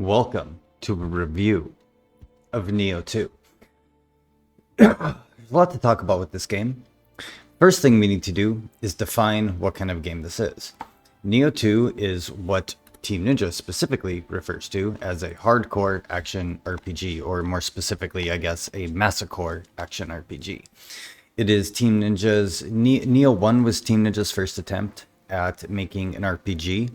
Welcome to a review of Nioh 2. There's a lot to talk about with this game. First thing we need to do is define what kind of game this is. Nioh 2 is what Team Ninja specifically refers to as a hardcore action RPG, or more specifically, I guess, a massacre action RPG. It is Team Ninja's... Nioh 1 was Team Ninja's first attempt at making an RPG,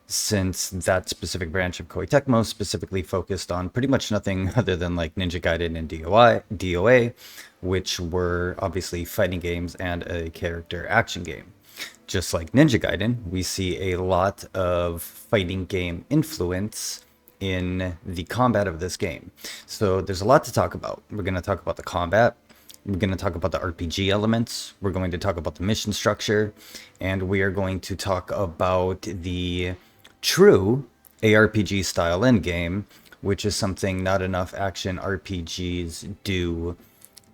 since that specific branch of Koei Tecmo specifically focused on pretty much nothing other than like Ninja Gaiden and DOA, which were obviously fighting games and a character action game. Just like Ninja Gaiden, we see a lot of fighting game influence in the combat of this game. So there's a lot to talk about. We're going to talk about the combat. We're going to talk about the RPG elements. We're going to talk about the mission structure. And we are going to talk about the true ARPG style endgame, which is something not enough action RPGs do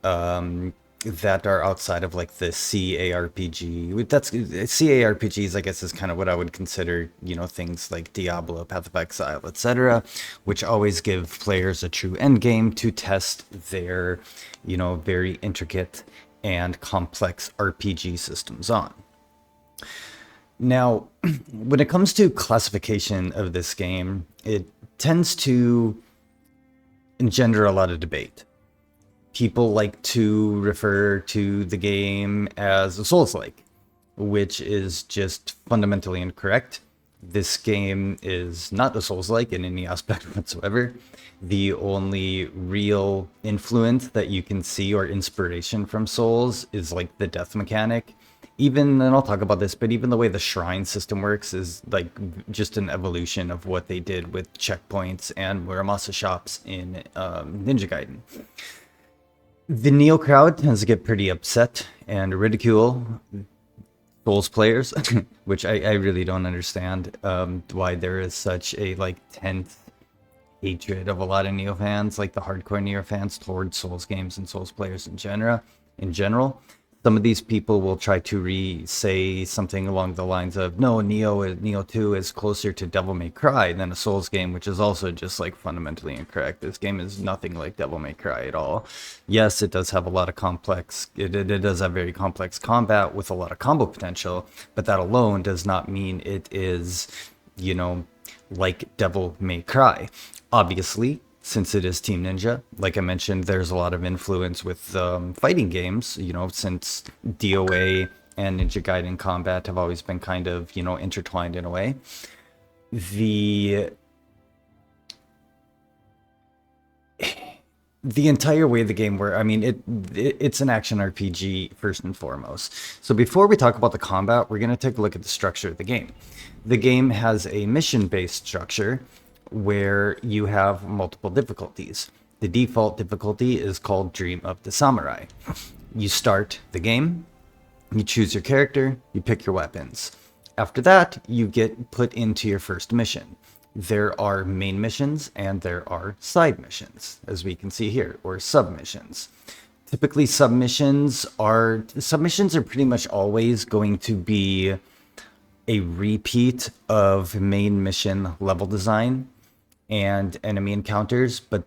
that are outside of like the CARPG. That's CARPGs, I guess, is kind of what I would consider, things like Diablo, Path of Exile, etc., which always give players a true endgame to test their, very intricate and complex RPG systems on. Now, when it comes to classification of this game, it tends to engender a lot of debate. People like to refer to the game as a Soulslike, which is just fundamentally incorrect. This game is not a Soulslike in any aspect whatsoever. The only real influence that you can see or inspiration from Souls is like the death mechanic. And I'll talk about this, but even the way the shrine system works is like just an evolution of what they did with checkpoints and Muramasa shops in Ninja Gaiden. The Nioh crowd tends to get pretty upset and ridicule Souls players, which I really don't understand why there is such a tense hatred of a lot of Nioh fans, like the hardcore Nioh fans, towards Souls games and Souls players in general. Some of these people will try to say something along the lines of, no, Nioh 2 is closer to Devil May Cry than a Souls game, which is also just fundamentally incorrect. This game is nothing like Devil May Cry at all. Yes, it does have a lot of it does have very complex combat with a lot of combo potential, but that alone does not mean it is, like Devil May Cry. Obviously, since it is Team Ninja, like I mentioned, there's a lot of influence with fighting games, since DOA and Ninja Gaiden combat have always been kind of, intertwined in a way. The entire way the game works, it's an action RPG first and foremost. So before we talk about the combat, we're going to take a look at the structure of the game. The game has a mission-based structure where you have multiple difficulties. The default difficulty is called Dream of the Samurai. You start the game, you choose your character, you pick your weapons. After that, you get put into your first mission. There are main missions and there are side missions, as we can see here, or submissions. Typically, submissions are pretty much always going to be a repeat of main mission level design and enemy encounters, but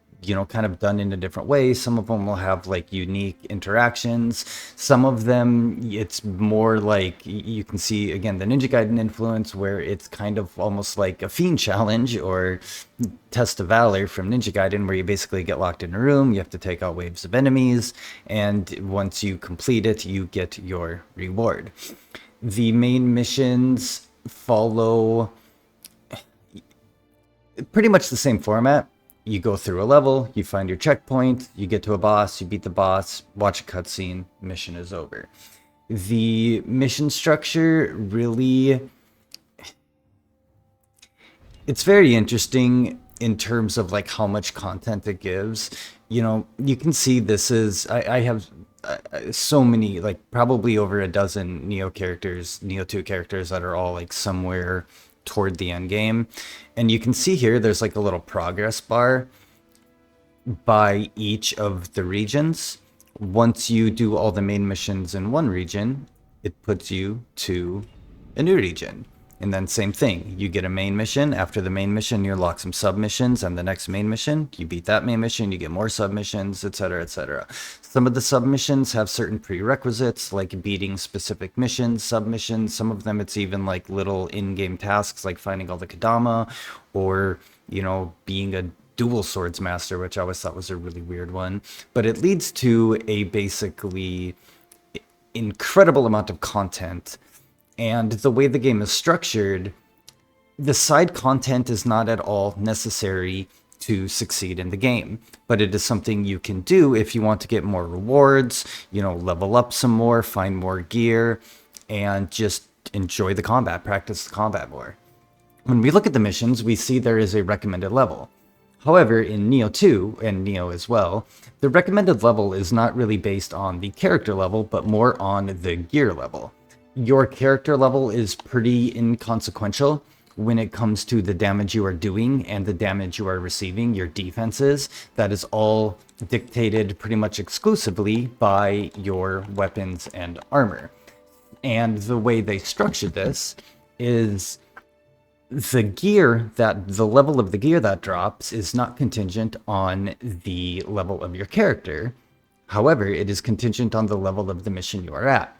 kind of done in a different way. Some of them will have unique interactions. Some of them, it's more like you can see again the Ninja Gaiden influence, where it's kind of almost like a fiend challenge or test of valor from Ninja Gaiden, where you basically get locked in a room, you have to take out waves of enemies, and once you complete it, you get your reward. The main missions follow pretty much the same format. You go through a level, you find your checkpoint, you get to a boss, you beat the boss, watch a cutscene, mission is over. The mission structure really... it's very interesting in terms of how much content it gives. You can see this is... I have so many, probably over a dozen Nioh 2 characters that are all somewhere toward the end game, and you can see here there's a little progress bar by each of the regions. Once you do all the main missions in one region, it puts you to a new region. And then same thing, you get a main mission. After the main mission, you unlock some submissions, and the next main mission, you beat that main mission, you get more submissions, etc., etc. Some of the submissions have certain prerequisites, like beating specific missions, submissions. Some of them, it's even like little in-game tasks, like finding all the Kadama, or, you know, being a dual swords master, which I always thought was a really weird one. But it leads to a basically incredible amount of content. And the way the game is structured, the side content is not at all necessary to succeed in the game, but it is something you can do if you want to get more rewards, you know, level up some more, find more gear, and just enjoy the combat, practice the combat more. When we look at the missions, we see there is a recommended level. However, in Nioh 2, and Nioh as well, the recommended level is not really based on the character level, but more on the gear level. Your character level is pretty inconsequential when it comes to the damage you are doing and the damage you are receiving, your defenses. That is all dictated pretty much exclusively by your weapons and armor. And the way they structured this is the level of the gear that drops is not contingent on the level of your character. However, it is contingent on the level of the mission you are at.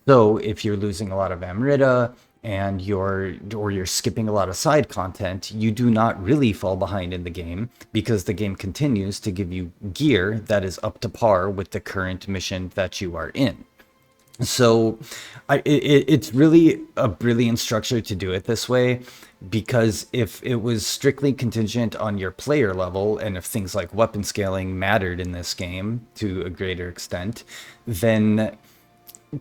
So if you're losing a lot of Amrita and you're skipping a lot of side content, you do not really fall behind in the game, because the game continues to give you gear that is up to par with the current mission that you are in. So it's really a brilliant structure to do it this way, because if it was strictly contingent on your player level, and if things like weapon scaling mattered in this game to a greater extent, then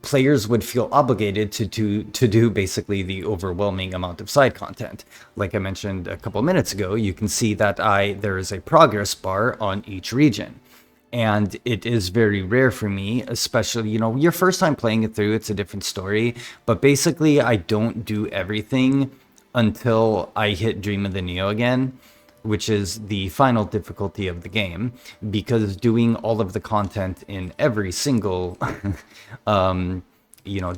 players would feel obligated to do basically the overwhelming amount of side content. Like I mentioned a couple minutes ago, you can see that there is a progress bar on each region. And it is very rare for me, especially, you know, your first time playing it through, it's a different story. But basically, I don't do everything until I hit Dream of the Nioh again, which is the final difficulty of the game, because doing all of the content in every single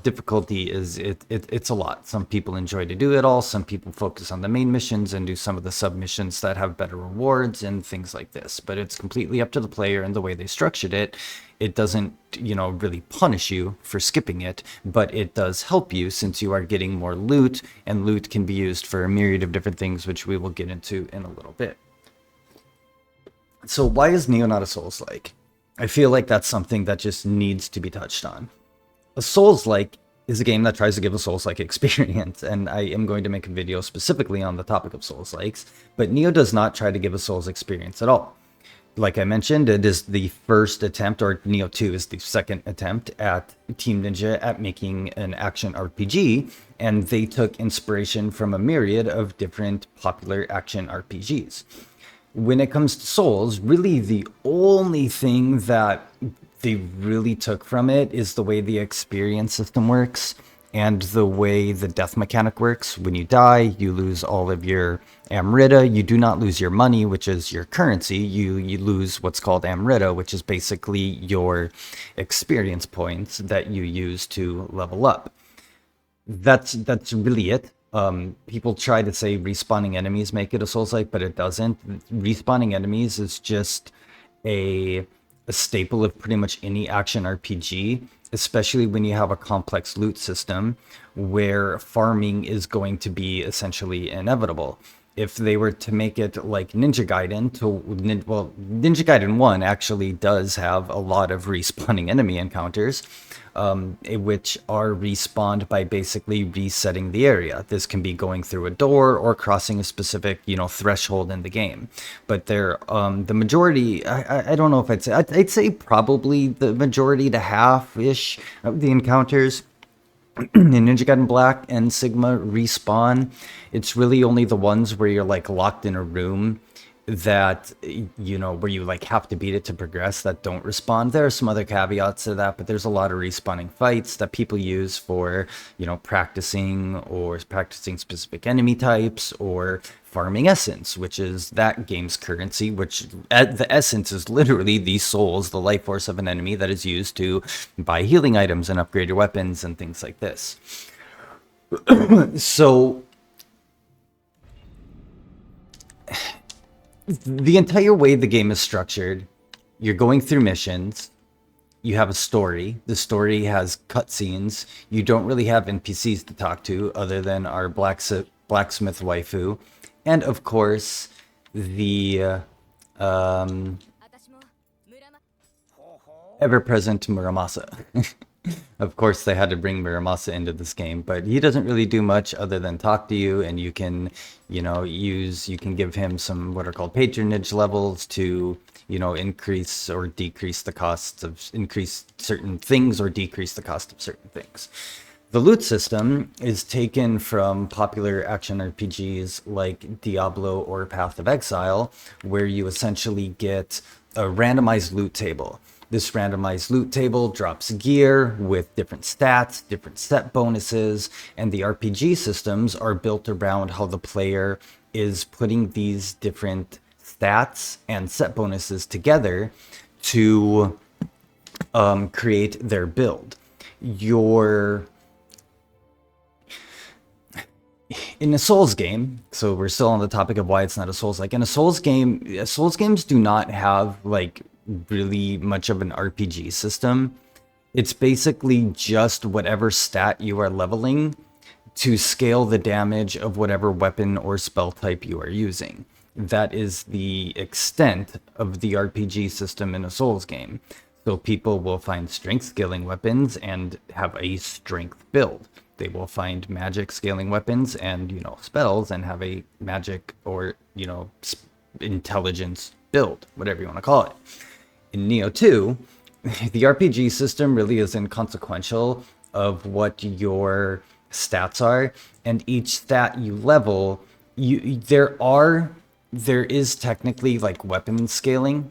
difficulty it's a lot. Some people enjoy to do it all, some people focus on the main missions and do some of the submissions that have better rewards and things like this. But it's completely up to the player, and the way they structured it, it doesn't, really punish you for skipping it, but it does help you, since you are getting more loot, and loot can be used for a myriad of different things, which we will get into in a little bit. So why is Nioh not a Souls-like? I feel like that's something that just needs to be touched on. A Souls-like is a game that tries to give a Souls-like experience, and I am going to make a video specifically on the topic of Souls-likes, but Nioh does not try to give a Souls experience at all. Like I mentioned, it is the first attempt, or Nioh 2 is the second attempt at Team Ninja at making an action RPG, and they took inspiration from a myriad of different popular action RPGs. When it comes to Souls, really the only thing that they really took from it is the way the experience system works and the way the death mechanic works. When you die, you lose all of your Amrita. You do not lose your money, which is your currency. You lose what's called Amrita, which is basically your experience points that you use to level up. That's really it. People try to say respawning enemies make it a Souls-like, but it doesn't. Respawning enemies is just a staple of pretty much any action RPG, especially when you have a complex loot system where farming is going to be essentially inevitable. If they were to make it like Ninja Gaiden, Ninja Gaiden 1 actually does have a lot of respawning enemy encounters, which are respawned by basically resetting the area. This can be going through a door or crossing a specific, threshold in the game. But the majority, I don't know if I'd say probably the majority to half-ish of the encounters in Ninja Gaiden Black and Sigma respawn. It's really only the ones where you're like locked in a room that, where you like have to beat it to progress, that don't respawn. There are some other caveats to that, but there's a lot of respawning fights that people use for, practicing specific enemy types, or farming essence, which is that game's currency, which the essence is literally the souls, the life force of an enemy that is used to buy healing items and upgrade your weapons and things like this. So The entire way the game is structured, you're going through missions. You have a story. The story has cutscenes. You don't really have NPCs to talk to other than our blacksmith waifu, and of course the ever-present Muramasa. Of course, they had to bring Muramasa into this game, but he doesn't really do much other than talk to you, and you can, you can give him some what are called patronage levels to, increase or decrease the costs of, increase certain things or decrease the cost of certain things. The loot system is taken from popular action RPGs like Diablo or Path of Exile, where you essentially get a randomized loot table. This randomized loot table drops gear with different stats, different set bonuses, and the RPG systems are built around how the player is putting these different stats and set bonuses together to create their build. In a Souls game, so we're still on the topic of why it's not a Souls-like. In a Souls game, Souls games do not have like really much of an RPG system. It's basically just whatever stat you are leveling to scale the damage of whatever weapon or spell type you are using. That is the extent of the RPG system in a Souls game. So people will find strength scaling weapons and have a strength build. They will find magic scaling weapons and, spells and have a magic or, intelligence build, whatever you want to call it. In Nioh 2, the RPG system really is inconsequential of what your stats are, and each stat you level, there is technically like weapon scaling.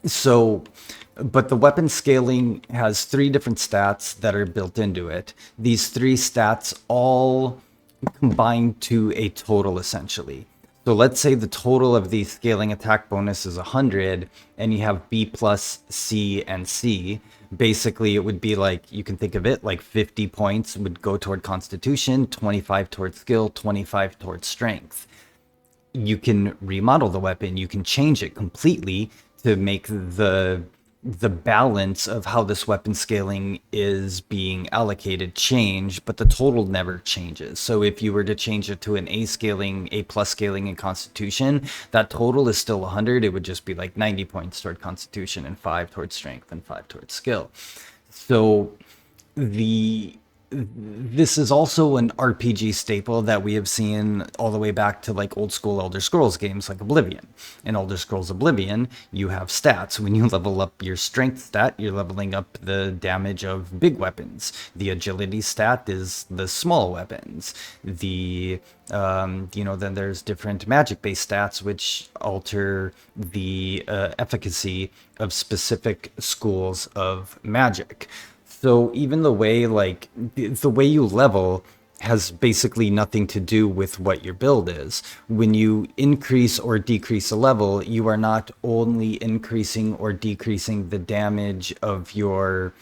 So, but the weapon scaling has 3 different stats that are built into it. These 3 stats all combine to a total essentially. So let's say the total of the scaling attack bonus is 100 and you have B plus C and C. Basically, it would be like, you can think of it like 50 points would go toward Constitution, 25 towards skill, 25 towards strength. You can remodel the weapon, you can change it completely to make the balance of how this weapon scaling is being allocated change, but the total never changes. So if you were to change it to an A plus scaling in Constitution, that total is still 100. It would just be like 90 points toward Constitution and 5 towards strength and 5 towards skill. So this is also an RPG staple that we have seen all the way back to like old school Elder Scrolls games like Oblivion. In Elder Scrolls Oblivion, you have stats. When you level up your strength stat, you're leveling up the damage of big weapons. The agility stat is the small weapons. Then there's different magic-based stats which alter the efficacy of specific schools of magic. So even the way you level has basically nothing to do with what your build is. When you increase or decrease a level, you are not only increasing or decreasing the damage of your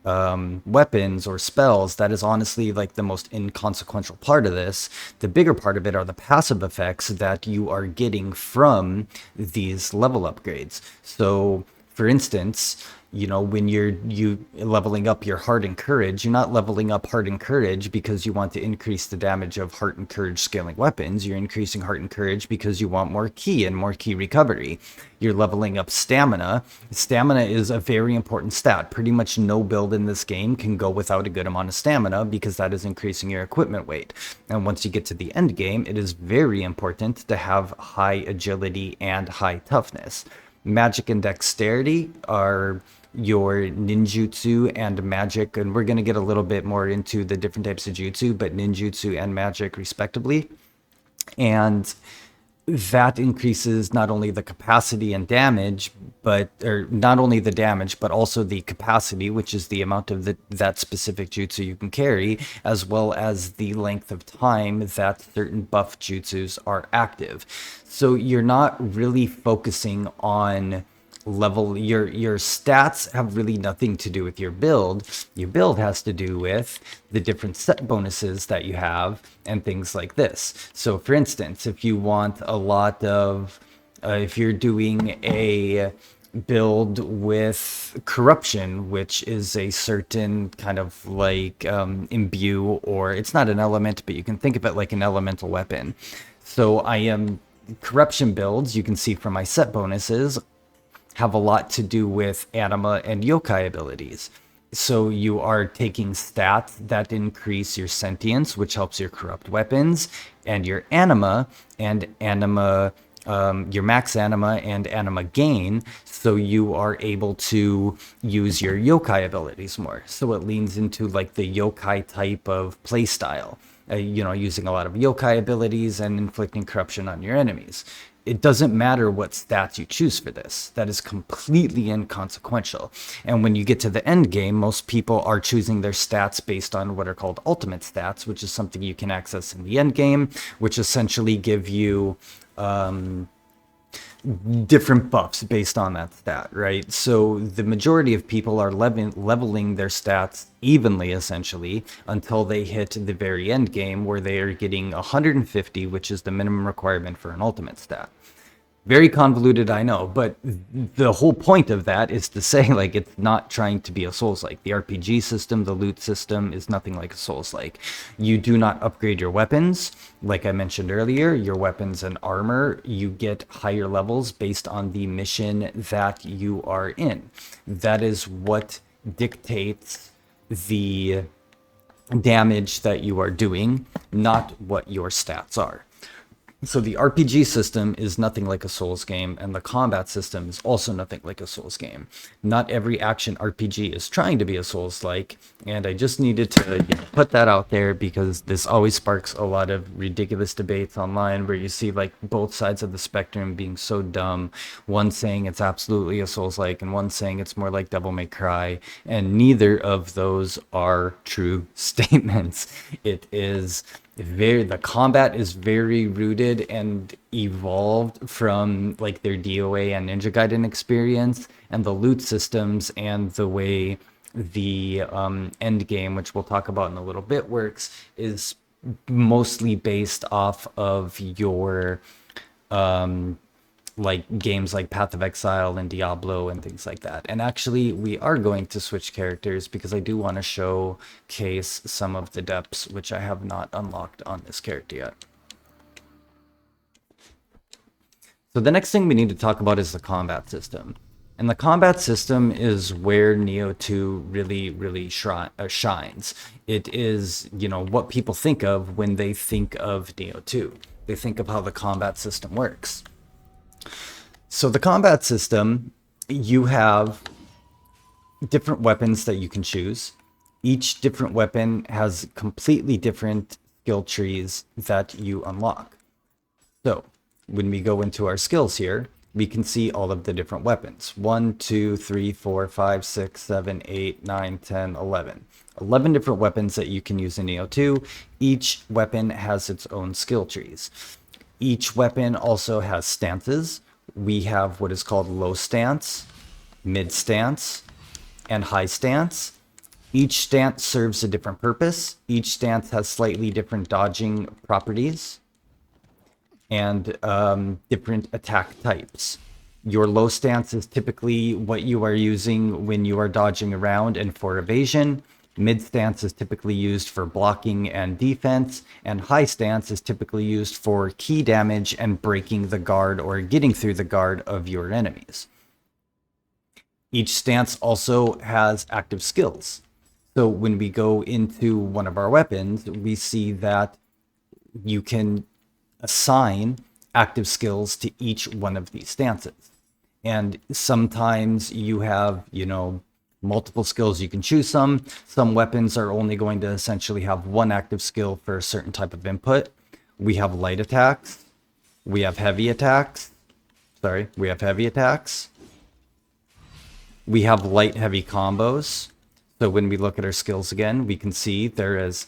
weapons or spells. That is honestly like the most inconsequential part of this. The bigger part of it are the passive effects that you are getting from these level upgrades. So for instance, when you leveling up your heart and courage, you're not leveling up heart and courage because you want to increase the damage of heart and courage scaling weapons. You're increasing heart and courage because you want more ki and more ki recovery. You're leveling up stamina. Stamina is a very important stat. Pretty much no build in this game can go without a good amount of stamina because that is increasing your equipment weight. And once you get to the end game, it is very important to have high agility and high toughness. Magic and dexterity are your ninjutsu and magic, and we're going to get a little bit more into the different types of jutsu, but ninjutsu and magic respectively. And that increases not only the capacity and damage, but not only the damage, but also the capacity, which is the amount of that specific jutsu you can carry, as well as the length of time that certain buff jutsus are active. So you're not really focusing on level. Your stats have really nothing to do with your build. Your build has to do with the different set bonuses that you have and things like this. So for instance, if you want a lot of If you're doing a build with corruption, which is a certain kind of like imbue, or it's not an element, but you can think of it like an elemental weapon. So I am corruption builds, you can see from my set bonuses, have a lot to do with anima and yokai abilities. So you are taking stats that increase your sentience, which helps your corrupt weapons, and your anima and anima, your max anima and anima gain. So you are able to use your yokai abilities more. So it leans into like the yokai type of playstyle. Using a lot of yokai abilities and inflicting corruption on your enemies. It doesn't matter what stats you choose for this. That is completely inconsequential. And when you get to the end game, most people are choosing their stats based on what are called ultimate stats, which is something you can access in the end game, which essentially give you different buffs based on that stat, right? So the majority of people are leveling their stats evenly, essentially, until they hit the very end game where they are getting 150, which is the minimum requirement for an ultimate stat. Very convoluted, I know, but the whole point of that is to say, like, it's not trying to be a Souls-like. The RPG system, the loot system is nothing like a Souls-like. You do not upgrade your weapons. Like I mentioned earlier, your weapons and armor, you get higher levels based on the mission that you are in. That is what dictates the damage that you are doing, not what your stats are. So the RPG system is nothing like a Souls game, and the combat system is also nothing like a Souls game. Not every action RPG is trying to be a Souls-like, and I just needed to put that out there because this always sparks a lot of ridiculous debates online where you see like both sides of the spectrum being so dumb. One saying it's absolutely a Souls-like, and one saying it's more like Devil May Cry, and neither of those are true statements. The combat is very rooted and evolved from like their DOA and Ninja Gaiden experience, and the loot systems and the way the end game, which we'll talk about in a little bit, works, is mostly based off of your like games like Path of Exile and Diablo and things like that. And actually, we are going to switch characters because I do want to showcase some of the depths which I have not unlocked on this character yet. So the next thing we need to talk about is the combat system. And the combat system is where Nioh 2 really shines. It is, what people think of when they think of Nioh 2. They think of how the combat system works. So the combat system, you have different weapons that you can choose. Each different weapon has completely different skill trees that you unlock. So when we go into our skills here, we can see all of the different weapons. 1, 2, 3, 4, 5, 6, 7, 8, 9, 10, 11. 11 different weapons that you can use in Nioh 2. Each weapon has its own skill trees. Each weapon also has stances. We have what is called low stance, mid stance, and high stance. Each stance serves a different purpose. Each stance has slightly different dodging properties and different attack types. Your low stance is typically what you are using when you are dodging around and for evasion. Mid stance is typically used for blocking and defense, and high stance is typically used for key damage and breaking the guard or getting through the guard of your enemies. Each stance also has active skills. So when we go into one of our weapons, we see that you can assign active skills to each one of these stances. And sometimes you have, multiple skills you can choose some. Some weapons are only going to essentially have one active skill for a certain type of input. We have light attacks. We have heavy attacks. We have heavy attacks. We have light-heavy combos. So when we look at our skills again, we can see there is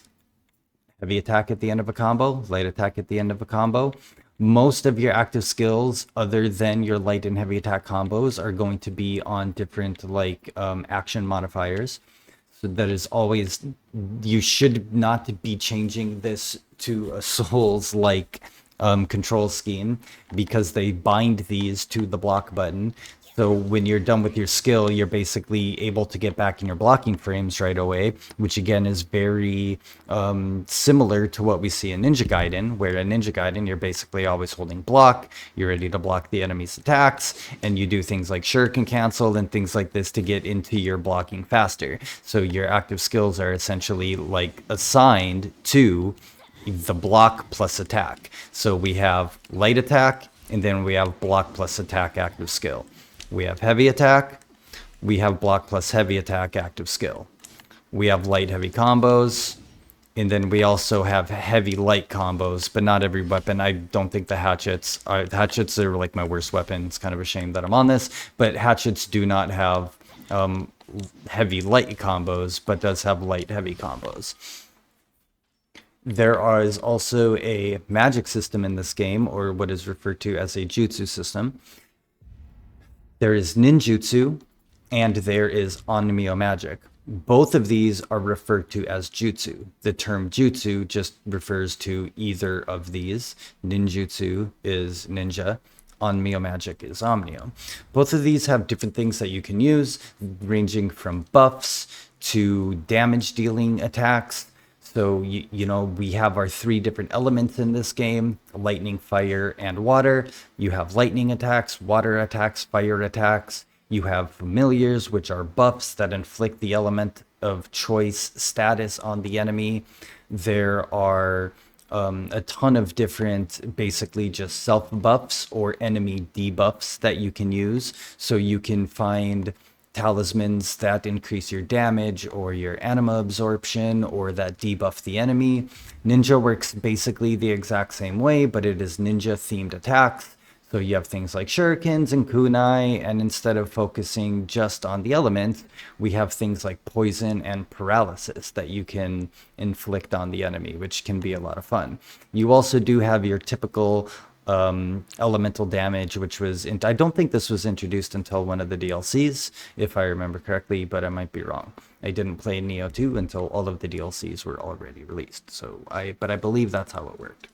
heavy attack at the end of a combo, light attack at the end of a combo. Most of your active skills, other than your light and heavy attack combos, are going to be on different action modifiers. So that is always, you should not be changing this to a Souls-like control scheme because they bind these to the block button. So when you're done with your skill, you're basically able to get back in your blocking frames right away, which again is very similar to what we see in Ninja Gaiden, where in Ninja Gaiden, you're basically always holding block, you're ready to block the enemy's attacks, and you do things like shuriken cancel and things like this to get into your blocking faster. So your active skills are essentially like assigned to the block plus attack. So we have light attack, and then we have block plus attack active skill. We have heavy attack, we have block plus heavy attack active skill. We have light heavy combos, and then we also have heavy light combos, but not every weapon. I don't think the hatchets are like my worst weapon. It's kind of a shame that I'm on this, but hatchets do not have heavy light combos, but does have light heavy combos. There is also a magic system in this game, or what is referred to as a jutsu system. There is ninjutsu, and there is onmyo magic. Both of these are referred to as jutsu. The term jutsu just refers to either of these. Ninjutsu is ninja. Onmyo magic is omnio. Both of these have different things that you can use, ranging from buffs to damage dealing attacks. So, you know, we have our three different elements in this game: lightning, fire, and water. You have lightning attacks, water attacks, fire attacks. You have familiars, which are buffs that inflict the element of choice status on the enemy. There are a ton of different, basically just self buffs or enemy debuffs that you can use. So you can find talismans that increase your damage or your anima absorption or that debuff the enemy. Ninja works basically the exact same way, but it is ninja themed attacks. So you have things like shurikens and kunai, and instead of focusing just on the elements, we have things like poison and paralysis that you can inflict on the enemy, which can be a lot of fun. You also do have your typical elemental damage, which was I don't think this was introduced until one of the DLCs, if I remember correctly, but I might be wrong. I didn't play Nioh 2 until all of the DLCs were already released, so I believe that's how it worked.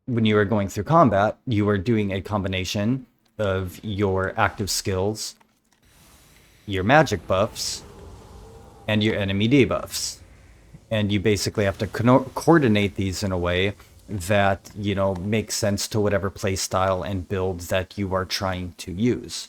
When you are going through combat, you are doing a combination of your active skills, your magic buffs, and your enemy debuffs. And you basically have to coordinate these in a way that, you know, makes sense to whatever play style and build that you are trying to use.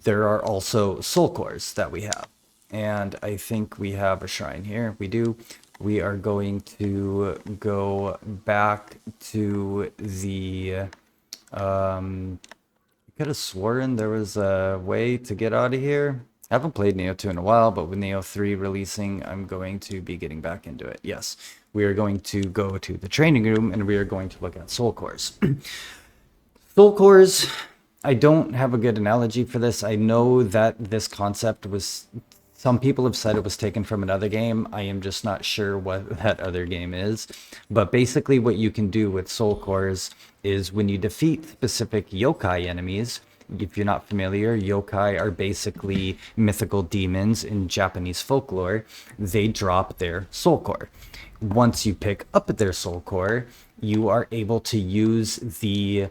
There are also soul cores that we have. And I think we have a shrine here. We do. We are going to go back to the... I could have sworn there was a way to get out of here. I haven't played Nioh 2 in a while, but with Nioh 3 releasing, I'm going to be getting back into it. Yes, we are going to go to the training room, and we are going to look at soul cores. Soul cores, I don't have a good analogy for this. I know that this concept was... Some people have said it was taken from another game. I am just not sure what that other game is. But basically what you can do with soul cores is when you defeat specific yokai enemies, if you're not familiar, yokai are basically mythical demons in Japanese folklore. They drop their soul core. Once you pick up their soul core, you are able to use the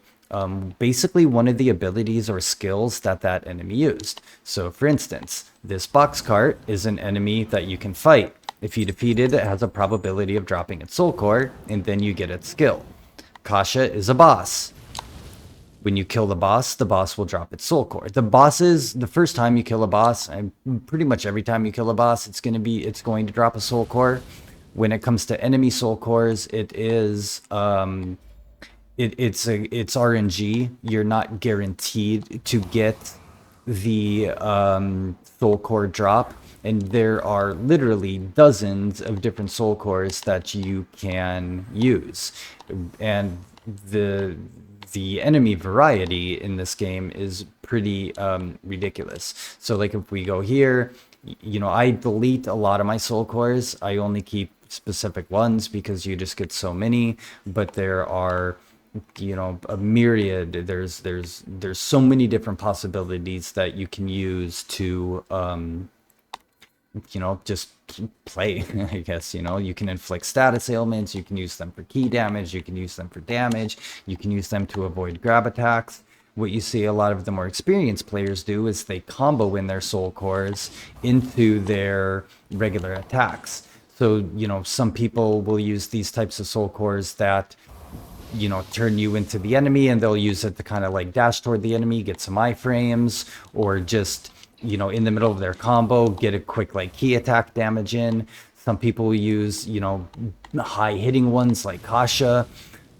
basically one of the abilities or skills that enemy used. So for instance, this box cart is an enemy that you can fight. If you defeat it, it has a probability of dropping its soul core, and then you get its skill. Kasha is a boss. When you kill the boss will drop its soul core. The bosses, the first time you kill a boss, and pretty much every time you kill a boss, it's going to drop a soul core. When it comes to enemy soul cores, it is it's RNG. You're not guaranteed to get the soul core drop, and there are literally dozens of different soul cores that you can use, and the enemy variety in this game is pretty ridiculous. So like if we go here, you know, I delete a lot of my soul cores. I only keep specific ones because you just get so many, but there are, you know, a myriad. There's so many different possibilities that you can use to just play. I guess, you can inflict status ailments, you can use them for key damage, you can use them for damage, you can use them to avoid grab attacks. What you see a lot of the more experienced players do is they combo in their soul cores into their regular attacks. So, some people will use these types of soul cores that turn you into the enemy, and they'll use it to kind of like dash toward the enemy, get some iframes, or just, in the middle of their combo, get a quick like key attack damage in. Some people will use, high hitting ones like Kasha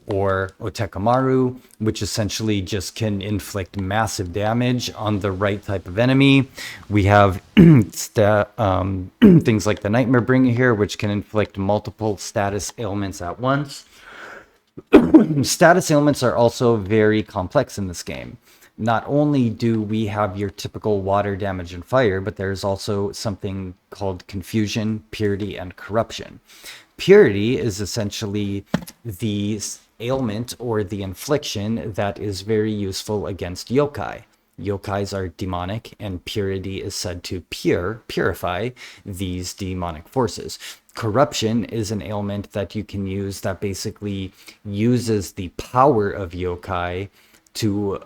or Otekamaru, which essentially just can inflict massive damage on the right type of enemy. We have things like the Nightmare Bringer here, which can inflict multiple status ailments at once. Status ailments are also very complex in this game. Not only do we have your typical water, damage, and fire, but there's also something called confusion, purity, and corruption. Purity is essentially the ailment or the infliction that is very useful against yokai. Yokais are demonic, and purity is said to purify these demonic forces. Corruption is an ailment that you can use that basically uses the power of yokai to,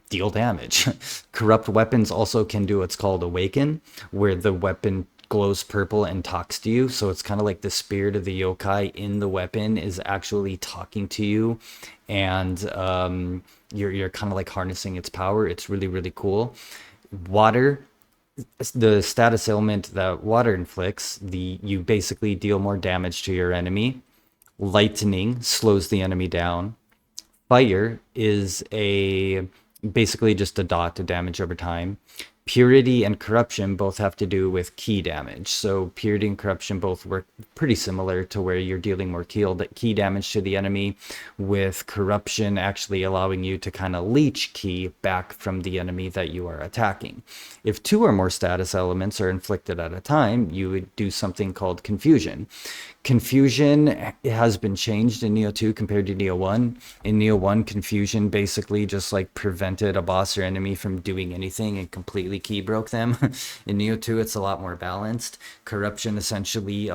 deal damage. Corrupt weapons also can do what's called awaken, where the weapon glows purple and talks to you. So it's kind of like the spirit of the yokai in the weapon is actually talking to you, and you're kind of like harnessing its power. It's really, really cool. Water, the status ailment that water inflicts, you basically deal more damage to your enemy. Lightning slows the enemy down. Fire is basically just a dot to damage over time. Purity and corruption both have to do with key damage. So purity and corruption both work pretty similar, to where you're dealing more key damage to the enemy, with corruption actually allowing you to kind of leech key back from the enemy that you are attacking. If two or more status elements are inflicted at a time, you would do something called confusion. Confusion has been changed in Nioh 2 compared to Nioh 1. In Nioh 1, confusion basically just like prevented a boss or enemy from doing anything and completely key broke them. In Nioh 2, it's a lot more balanced. Corruption essentially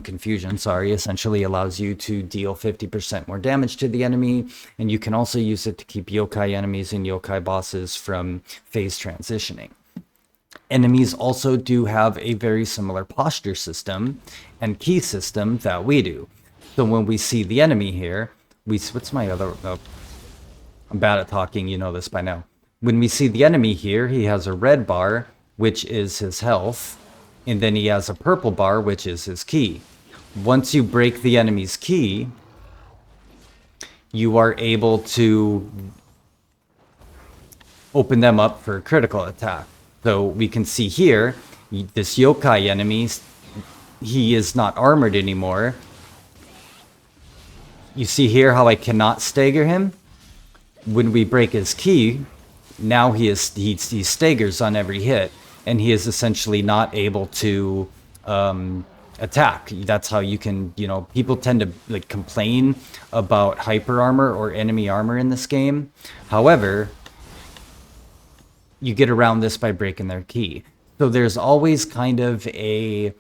confusion, essentially allows you to deal 50% more damage to the enemy, and you can also use it to keep yokai enemies and yokai bosses from phase transitioning. Enemies also do have a very similar posture system and key system that we do. So when we see the enemy here, what's my other... Oh, I'm bad at talking, you know this by now. When we see the enemy here, he has a red bar, which is his health, and then he has a purple bar, which is his key. Once you break the enemy's key, you are able to open them up for a critical attack. So we can see here, this yokai enemy, he is not armored anymore. You see here how I cannot stagger him? When we break his key, now he staggers on every hit, and he is essentially not able to attack. That's how you can, people tend to like complain about hyper armor or enemy armor in this game. However, you get around this by breaking their key. So there's always kind of a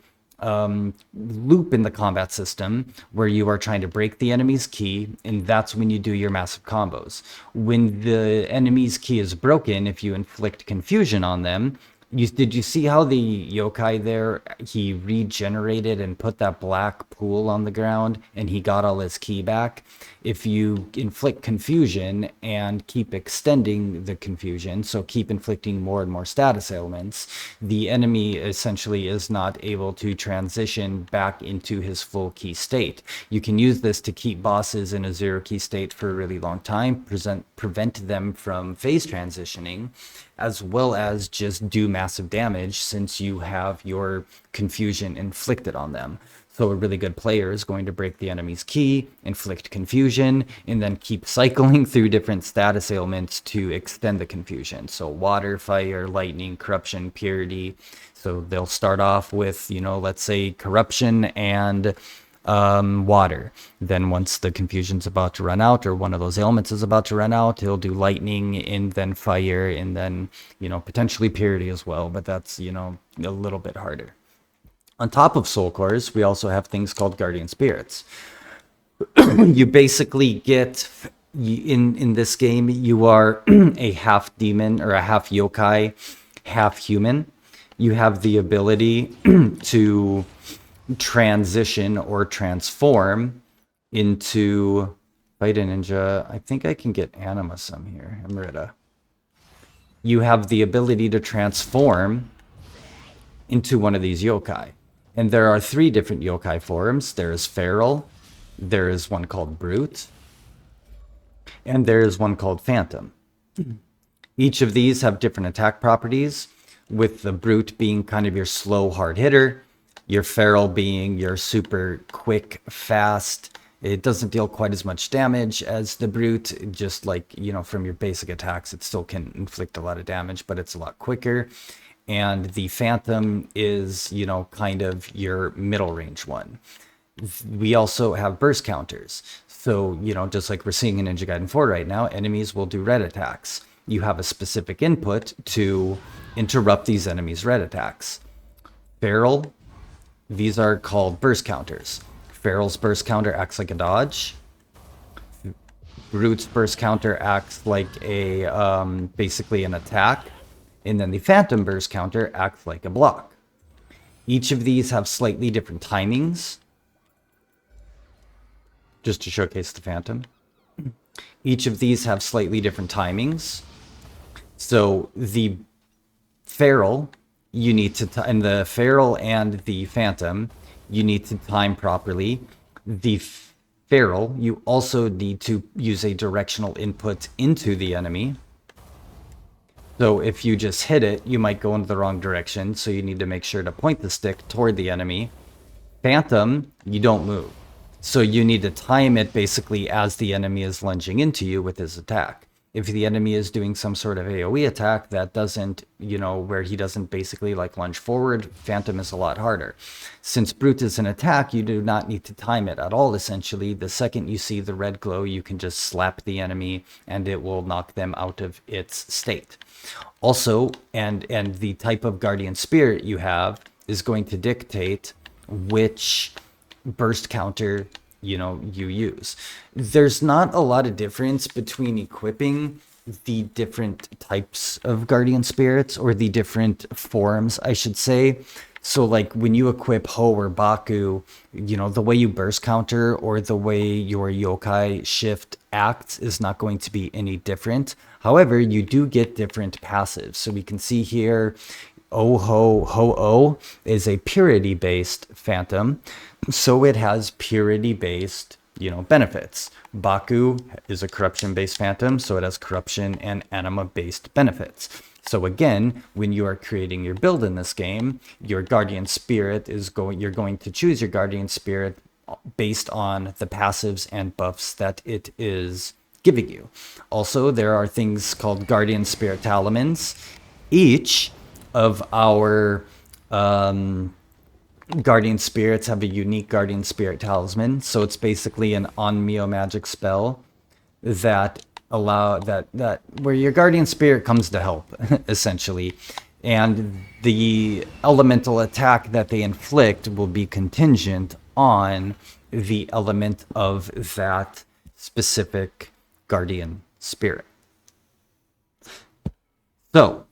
loop in the combat system where you are trying to break the enemy's key, and that's when you do your massive combos. When the enemy's key is broken, if you inflict confusion on them, did you see how the yokai there, he regenerated and put that black pool on the ground and he got all his ki back? If you inflict confusion and keep extending the confusion, so keep inflicting more and more status ailments, the enemy essentially is not able to transition back into his full ki state. You can use this to keep bosses in a zero ki state for a really long time, prevent them from phase transitioning, as well as just do massive damage since you have your confusion inflicted on them. So a really good player is going to break the enemy's key, inflict confusion, and then keep cycling through different status ailments to extend the confusion. So water, fire, lightning, corruption, purity. So they'll start off with, let's say corruption and water. Then once the confusion's about to run out, or one of those ailments is about to run out, he'll do lightning and then fire and then, potentially purity as well. But that's, a little bit harder. On top of soul cores, we also have things called guardian spirits. You basically get, in this game, you are a half demon or a half yokai, half human. You have the ability to transition or transform into Fight a Ninja. I think I can get Animusum here. Emerita. You have the ability to transform into one of these yokai. And there are 3 different yokai forms. There is Feral, there is one called Brute, and there is one called Phantom. Each of these have different attack properties, with the Brute being kind of your slow, hard hitter, your Feral being your super quick, fast. It doesn't deal quite as much damage as the Brute, just like, from your basic attacks, it still can inflict a lot of damage, but it's a lot quicker. And the Phantom is, kind of your middle range one. We also have burst counters. So, just like we're seeing in Ninja Gaiden 4 right now, enemies will do red attacks. You have a specific input to interrupt these enemies' red attacks. Feral, these are called burst counters. Feral's burst counter acts like a dodge. Brute's burst counter acts like a basically an attack. And then the Phantom burst counter acts like a block. Each of these have slightly different timings, just to showcase the Phantom. Each of these have slightly different timings. So the Feral, you need to, and the Feral and the Phantom, you need to time properly. The Feral, you also need to use a directional input into the enemy. So if you just hit it, you might go in the wrong direction, so you need to make sure to point the stick toward the enemy. Phantom, you don't move. So you need to time it basically as the enemy is lunging into you with his attack. If the enemy is doing some sort of AoE attack that doesn't, where he doesn't basically like lunge forward, Phantom is a lot harder. Since Brute is an attack, you do not need to time it at all, essentially. The second you see the red glow, you can just slap the enemy and it will knock them out of its state. Also, and the type of Guardian Spirit you have is going to dictate which burst counter you use. There's not a lot of difference between equipping the different types of Guardian Spirits, or the different forms, I should say. So like when you equip Ho or Baku, the way you burst counter or the way your yokai shift acts is not going to be any different. However, you do get different passives. So we can see here, Ho is a purity-based Phantom, so it has purity-based, benefits. Baku is a corruption-based Phantom, so it has corruption and anima-based benefits. So again, when you are creating your build in this game, your Guardian Spirit you're going to choose your Guardian Spirit based on the passives and buffs that it is giving you. Also, there are things called Guardian Spirit Talismans. Each of our Guardian Spirits have a unique Guardian Spirit Talisman. So it's basically an on-Nioh magic spell that where your Guardian Spirit comes to help, essentially. And the elemental attack that they inflict will be contingent on the element of that specific Guardian Spirit. So,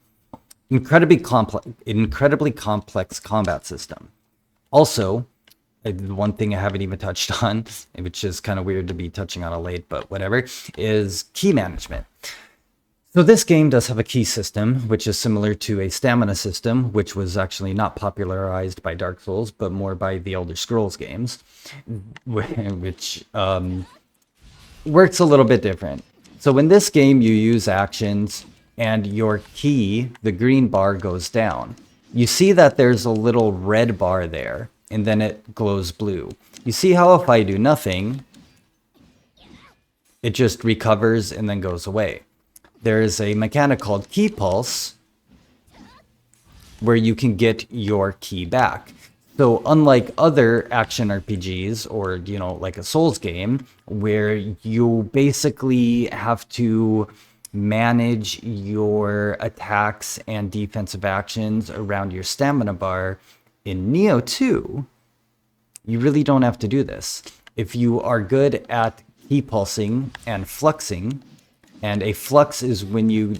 incredibly complex combat system. Also, one thing I haven't even touched on, which is kind of weird to be touching on it late, but whatever, is key management. So this game does have a key system, which is similar to a stamina system, which was actually not popularized by Dark Souls, but more by the Elder Scrolls games, which works a little bit different. So in this game, you use actions, and your key, the green bar, goes down. You see that there's a little red bar there, and then it glows blue. You see how if I do nothing, it just recovers and then goes away. There is a mechanic called Key Pulse, where you can get your key back. So unlike other action RPGs or, like a Souls game where you basically have to manage your attacks and defensive actions around your stamina bar, in Nioh 2, you really don't have to do this. If you are good at key pulsing and fluxing, and a flux is when you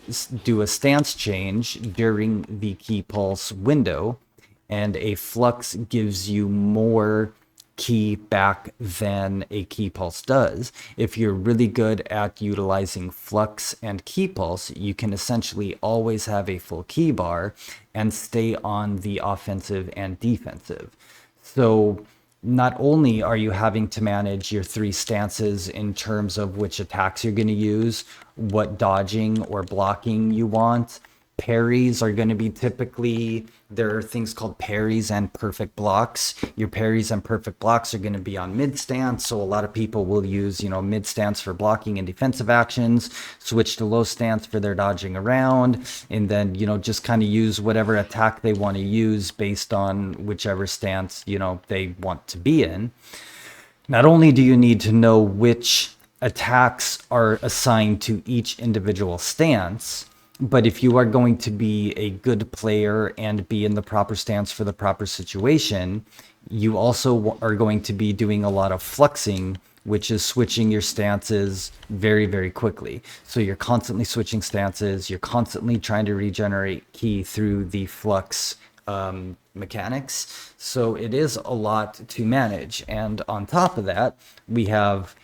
do a stance change during the key pulse window, and a flux gives you more key back than a key pulse does. If you're really good at utilizing flux and key pulse, you can essentially always have a full key bar and stay on the offensive and defensive. So not only are you having to manage your three stances in terms of which attacks you're going to use, what dodging or blocking you want, parries are going to be typically, there are things called parries and perfect blocks. Your parries and perfect blocks are going to be on mid stance, so a lot of people will use mid stance for blocking and defensive actions, switch to low stance for their dodging around, and then just kind of use whatever attack they want to use based on whichever stance they want to be in. Not only do you need to know which attacks are assigned to each individual stance, but if you are going to be a good player and be in the proper stance for the proper situation, you also are going to be doing a lot of fluxing, which is switching your stances very, very quickly. So you're constantly switching stances. You're constantly trying to regenerate ki through the flux mechanics. So it is a lot to manage. And on top of that, we have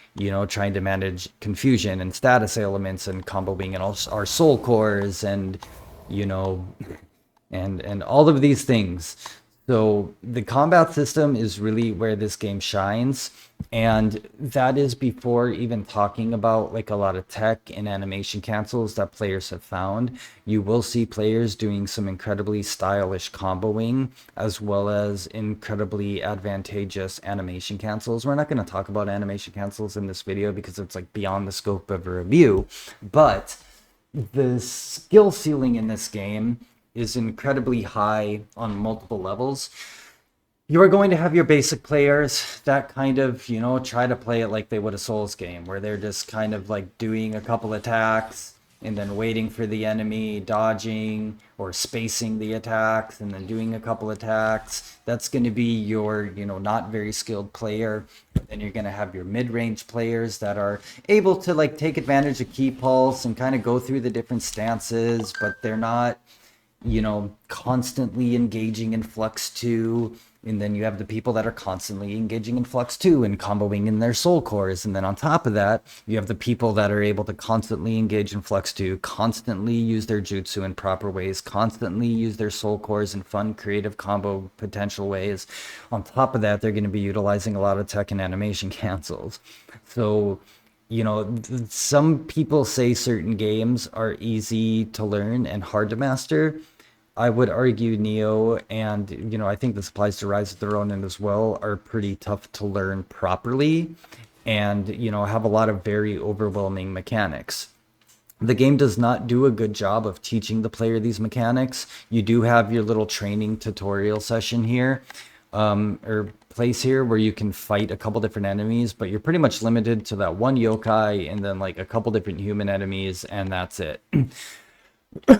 trying to manage confusion and status elements and comboing and all our soul cores and and all of these things. So the combat system is really where this game shines, and that is before even talking about like a lot of tech and animation cancels that players have found. You will see players doing some incredibly stylish comboing as well as incredibly advantageous animation cancels. We're not going to talk about animation cancels in this video because it's like beyond the scope of a review, but the skill ceiling in this game is incredibly high on multiple levels. You are going to have your basic players that kind of, try to play it like they would a Souls game, where they're just kind of like doing a couple attacks and then waiting for the enemy, dodging or spacing the attacks and then doing a couple attacks. That's going to be your, not very skilled player. Then you're going to have your mid-range players that are able to like take advantage of key pulse and kind of go through the different stances, but they're not constantly engaging in Flux 2. And then you have the people that are constantly engaging in Flux 2 and comboing in their soul cores. And then on top of that, you have the people that are able to constantly engage in Flux 2, constantly use their jutsu in proper ways, constantly use their soul cores in fun, creative combo potential ways. On top of that, they're going to be utilizing a lot of tech and animation cancels. So some people say certain games are easy to learn and hard to master. I would argue Nioh, and I think this applies to Rise of the Ronin as well, are pretty tough to learn properly and have a lot of very overwhelming mechanics. The game does not do a good job of teaching the player these mechanics. You do have your little training tutorial session here, or place here where you can fight a couple different enemies, but you're pretty much limited to that one yokai and then like a couple different human enemies, and that's it.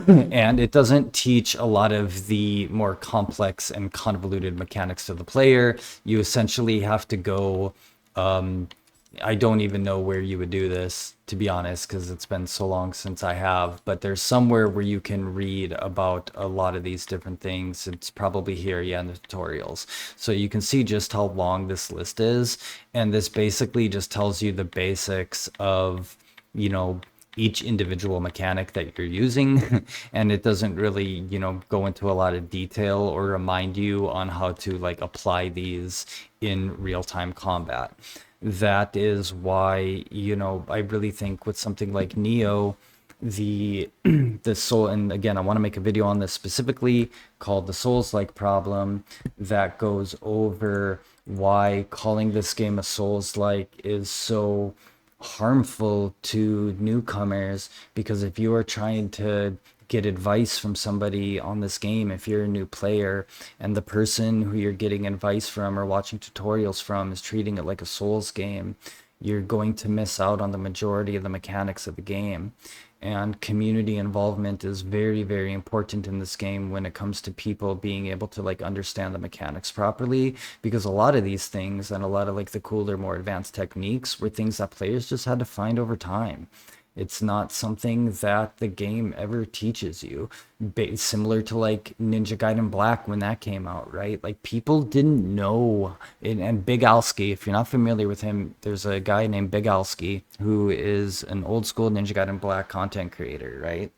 And it doesn't teach a lot of the more complex and convoluted mechanics to the player. You essentially have to go, I don't even know where you would do this, to be honest, because it's been so long since I have, but there's somewhere where you can read about a lot of these different things. It's probably here, yeah, in the tutorials. So you can see just how long this list is, and this basically just tells you the basics of, each individual mechanic that you're using. And it doesn't really, go into a lot of detail or remind you on how to like apply these in real-time combat. That is why, I really think with something like Nioh, the soul, and again, I want to make a video on this specifically called the Soulslike problem that goes over why calling this game a Souls-like is so harmful to newcomers, because if you are trying to get advice from somebody on this game if you're a new player, and the person who you're getting advice from or watching tutorials from is treating it like a Souls game, you're going to miss out on the majority of the mechanics of the game. And community involvement is very, very important in this game when it comes to people being able to like understand the mechanics properly, because a lot of these things and a lot of like the cooler, more advanced techniques were things that players just had to find over time. It's not something that the game ever teaches you. Similar to like Ninja Gaiden Black when that came out, right? Like people didn't know. And Big Alski, if you're not familiar with him, there's a guy named Big Alski who is an old school Ninja Gaiden Black content creator, right?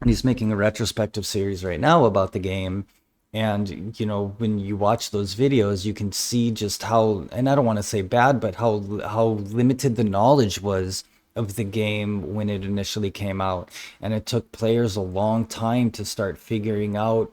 And he's making a retrospective series right now about the game. And when you watch those videos, you can see just how, and I don't want to say bad, but how limited the knowledge was of the game when it initially came out. And it took players a long time to start figuring out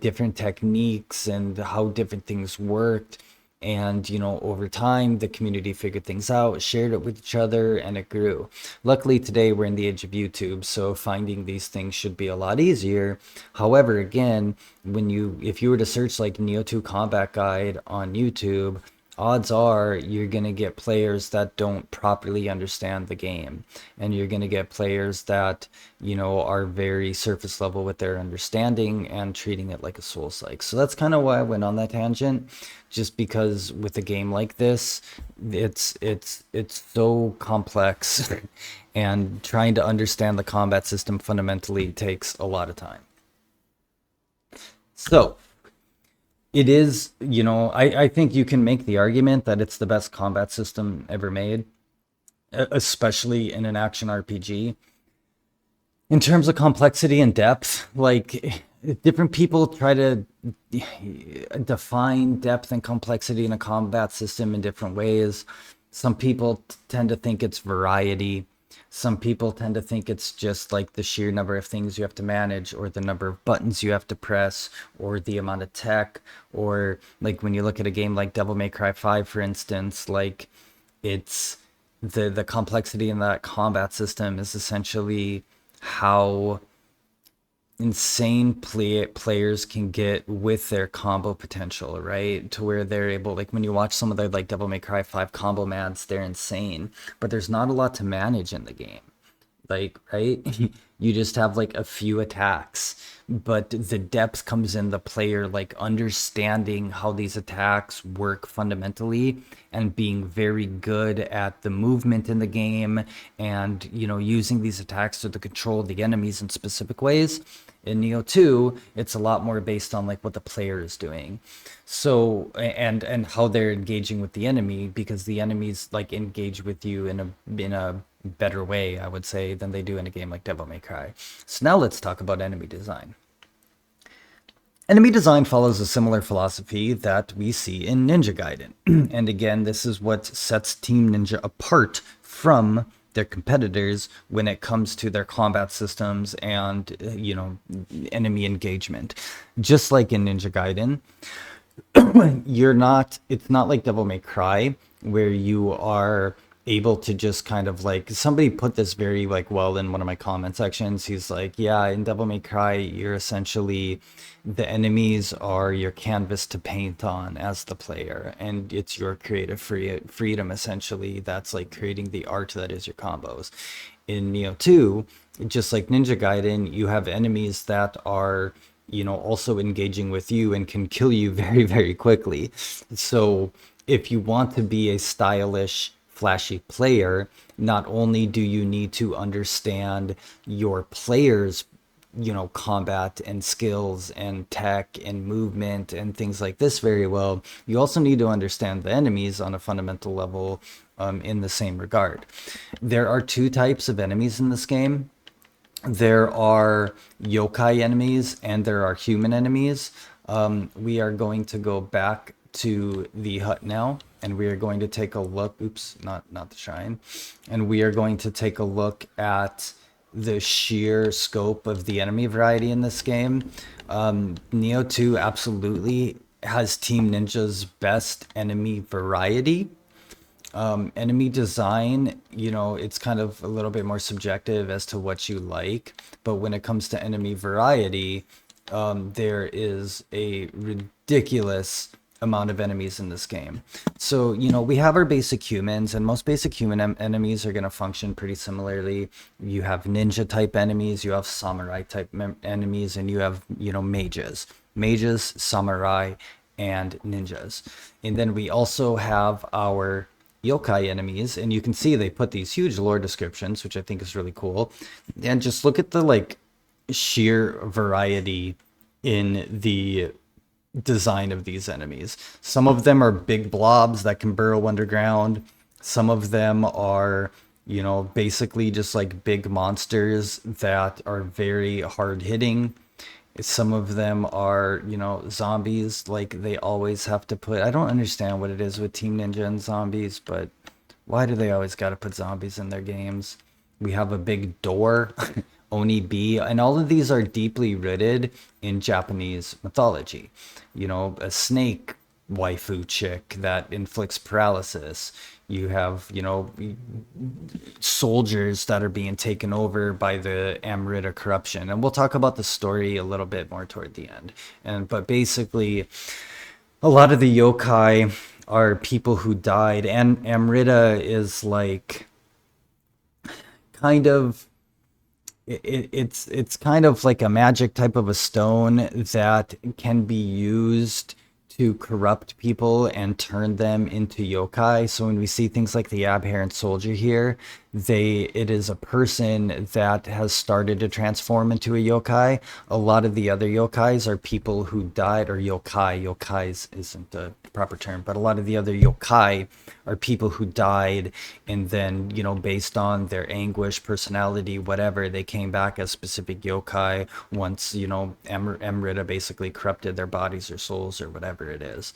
different techniques and how different things worked. And over time the community figured things out, shared it with each other, and it grew. Luckily today we're in the age of YouTube, so finding these things should be a lot easier. However, again, if you were to search like Nioh 2 combat guide on YouTube, odds are you're going to get players that don't properly understand the game, and you're going to get players that are very surface level with their understanding and treating it like a Soulslike. So that's kind of why I went on that tangent, just because with a game like this, it's so complex and trying to understand the combat system fundamentally takes a lot of time. So it is, I think you can make the argument that it's the best combat system ever made, especially in an action RPG. In terms of complexity and depth, like different people try to define depth and complexity in a combat system in different ways. Some people tend to think it's variety. Some people tend to think it's just like the sheer number of things you have to manage, or the number of buttons you have to press, or the amount of tech, or like when you look at a game like Devil May Cry 5, for instance, like it's the complexity in that combat system is essentially how insane players can get with their combo potential, right? To where they're able, like when you watch some of the like Devil May Cry 5 combo mads, they're insane, but there's not a lot to manage in the game. Like, right? You just have like a few attacks, but the depth comes in the player like understanding how these attacks work fundamentally and being very good at the movement in the game, and using these attacks to control the enemies in specific ways. In Nioh 2, it's a lot more based on like what the player is doing. So and how they're engaging with the enemy, because the enemies like engage with you in a better way, I would say, than they do in a game like Devil May Cry. So now let's talk about enemy design. Enemy design follows a similar philosophy that we see in Ninja Gaiden. And again, this is what sets Team Ninja apart from their competitors when it comes to their combat systems and enemy engagement. Just like in Ninja Gaiden, it's not like Devil May Cry where you are able to just kind of like, somebody put this very like well in one of my comment sections. He's like, yeah, in Devil May Cry, you're essentially, the enemies are your canvas to paint on as the player, and it's your creative freedom essentially that's like creating the art that is your combos. In Nioh 2, just like Ninja Gaiden, you have enemies that are also engaging with you and can kill you very, very quickly. So if you want to be a stylish, flashy player, not only do you need to understand your players, combat and skills and tech and movement and things like this very well, you also need to understand the enemies on a fundamental level, in the same regard. There are two types of enemies in this game. There are yokai enemies and there are human enemies. We are going to go back to the hut now, and we are going to take a look, not the shrine, and we are going to take a look at the sheer scope of the enemy variety in this game. Nioh 2 absolutely has Team Ninja's best enemy variety. Enemy design, it's kind of a little bit more subjective as to what you like. But when it comes to enemy variety, there is a ridiculous amount of enemies in this game. So, we have our basic humans, and most basic human enemies are going to function pretty similarly. You have ninja type enemies, you have samurai type enemies, and you have, mages. Mages, samurai, and ninjas. And then we also have our yokai enemies, and you can see they put these huge lore descriptions, which I think is really cool. And just look at the like sheer variety in the design of these enemies. Some of them are big blobs that can burrow underground. Some of them are, basically just like big monsters that are very hard hitting. Some of them are, zombies, like they always have to put. I don't understand what it is with Team Ninja and zombies, but why do they always got to put zombies in their games? We have a big door, Oni B, and all of these are deeply rooted in Japanese mythology. A snake waifu chick that inflicts paralysis. You have, soldiers that are being taken over by the Amrita corruption. And we'll talk about the story a little bit more toward the end. But basically, a lot of the yokai are people who died, and Amrita is like kind of it's kind of like a magic type of a stone that can be used to corrupt people and turn them into yokai. So when we see things like the aberrant soldier here, it is a person that has started to transform into a yokai. A lot of the other yokais are people who died, or yokais isn't the proper term, but a lot of the other yokai are people who died, and then, based on their anguish, personality, whatever, they came back as specific yokai once, Amrita basically corrupted their bodies or souls or whatever it is.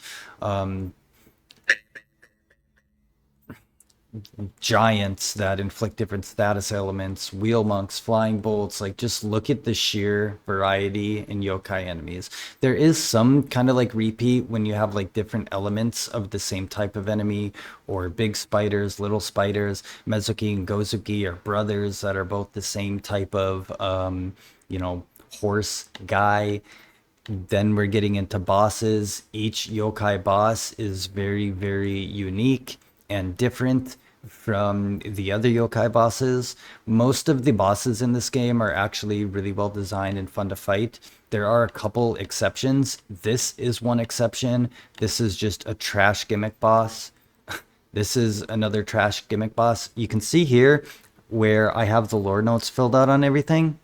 Giants that inflict different status elements, wheel monks, flying bolts. Like, just look at the sheer variety in yokai enemies. There is some kind of like repeat when you have like different elements of the same type of enemy, or big spiders, little spiders. Mezuki and Gozuki are brothers that are both the same type of, horse guy. Then we're getting into bosses. Each yokai boss is very, very unique and different from the other yokai bosses. Most of the bosses in this game are actually really well designed and fun to fight. There are a couple exceptions. This is one exception. This is just a trash gimmick boss. This is another trash gimmick boss. You can see here where I have the lore notes filled out on everything.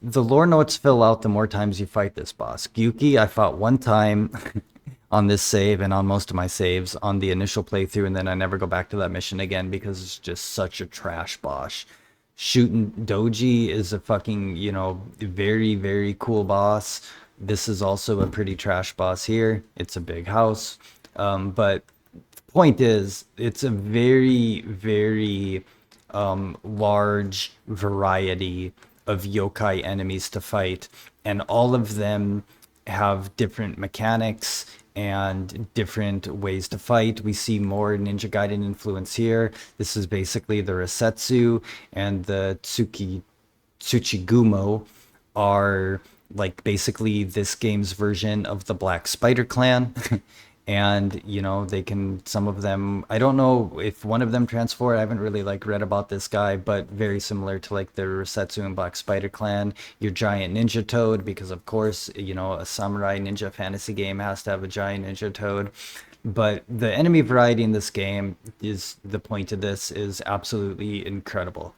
The lore notes fill out the more times you fight this boss. Gyuki, I fought one time on this save and on most of my saves on the initial playthrough, and then I never go back to that mission again because it's just such a trash boss. Shooting Doji is a fucking, very, very cool boss. This is also a pretty trash boss here. It's a big house. But the point is, it's a very, very large variety of yokai enemies to fight, and all of them have different mechanics and different ways to fight. We see more Ninja Gaiden influence here. This is basically the Resetsu, and the Tsuchigumo are like basically this game's version of the Black Spider Clan. And they can, some of them, I don't know if one of them transform. I haven't really like read about this guy, but very similar to like the Resetsu and Black Spider Clan. Your giant ninja toad, because of course, a samurai ninja fantasy game has to have a giant ninja toad. But the enemy variety in this game, is the point of this, is absolutely incredible.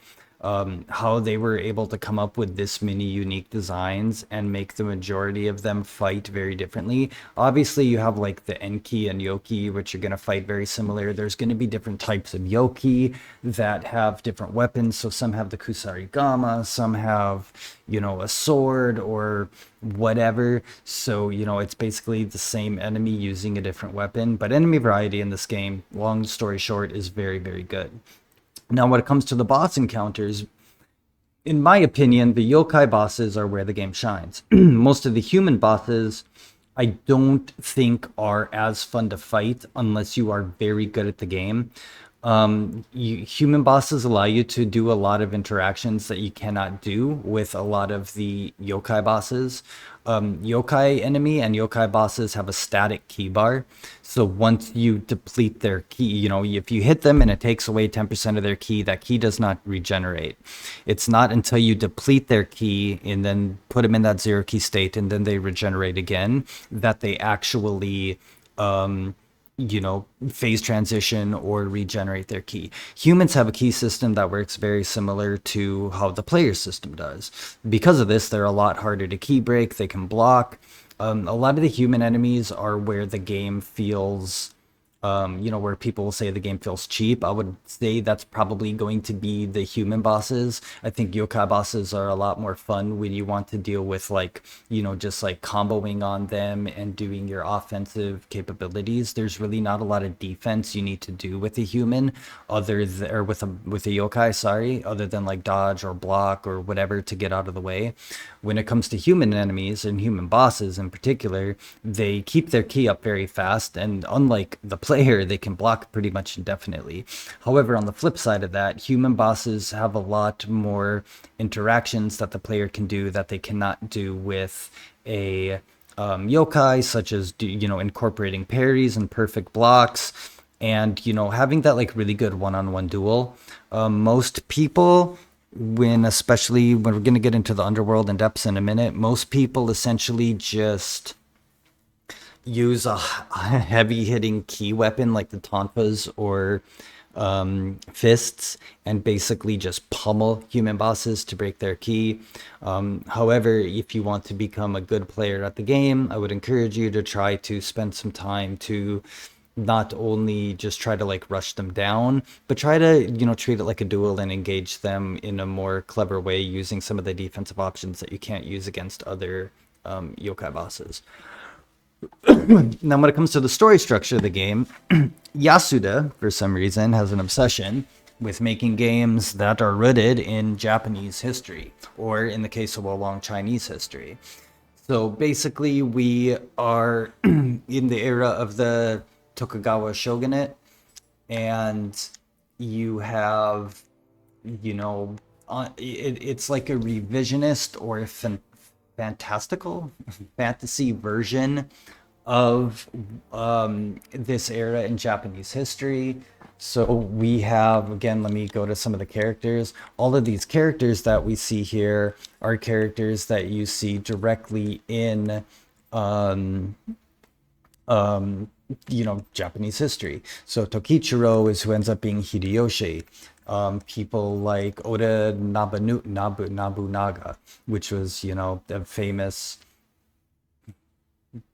How they were able to come up with this many unique designs and make the majority of them fight very differently. Obviously, you have like the Enki and Yoki, which are going to fight very similar. There's going to be different types of Yoki that have different weapons. So some have the Kusarigama, some have, a sword or whatever. So, it's basically the same enemy using a different weapon. But enemy variety in this game, long story short, is very, very good. Now, when it comes to the boss encounters, in my opinion, the yokai bosses are where the game shines. Most of the human bosses I don't think are as fun to fight unless you are very good at the game. Human bosses allow you to do a lot of interactions that you cannot do with a lot of the yokai bosses. Yokai enemy and yokai bosses have a static key bar. So once you deplete their key, if you hit them and it takes away 10% of their key, that key does not regenerate. It's not until you deplete their key and then put them in that zero key state and then they regenerate again that they actually phase transition or regenerate their key. Humans have a key system that works very similar to how the player system does. Because of this, they're a lot harder to key break. They can block. A lot of the human enemies are where the game feels where people will say the game feels cheap. I would say that's probably going to be the human bosses. I think yokai bosses are a lot more fun when you want to deal with just like comboing on them and doing your offensive capabilities. There's really not a lot of defense you need to do with a human or with a yokai, sorry, other than like dodge or block or whatever to get out of the way. When it comes to human enemies and human bosses in particular, they keep their key up very fast, and unlike the player, they can block pretty much indefinitely. However, on the flip side of that, human bosses have a lot more interactions that the player can do that they cannot do with a yokai, such as incorporating parries and perfect blocks, and having that like really good one-on-one duel. Most people, especially when we're going to get into the underworld and depths in a minute, most people essentially just use a heavy hitting key weapon like the tonfas or fists and basically just pummel human bosses to break their key. However, if you want to become a good player at the game, I would encourage you to try to spend some time to not only just try to like rush them down, but try to, treat it like a duel and engage them in a more clever way using some of the defensive options that you can't use against other yokai bosses. Now, when it comes to the story structure of the game, Yasuda, for some reason, has an obsession with making games that are rooted in Japanese history, or in the case of Oolong, Chinese history. So basically, we are in the era of the Tokugawa shogunate, and you have, it's like a revisionist or a fantastical fantasy version of this era in Japanese history. So we have, again, let me go to some of the characters. All of these characters that we see here are characters that you see directly in Japanese history. So Tokichiro is who ends up being Hideyoshi. People like Oda Nobunaga, which was, a famous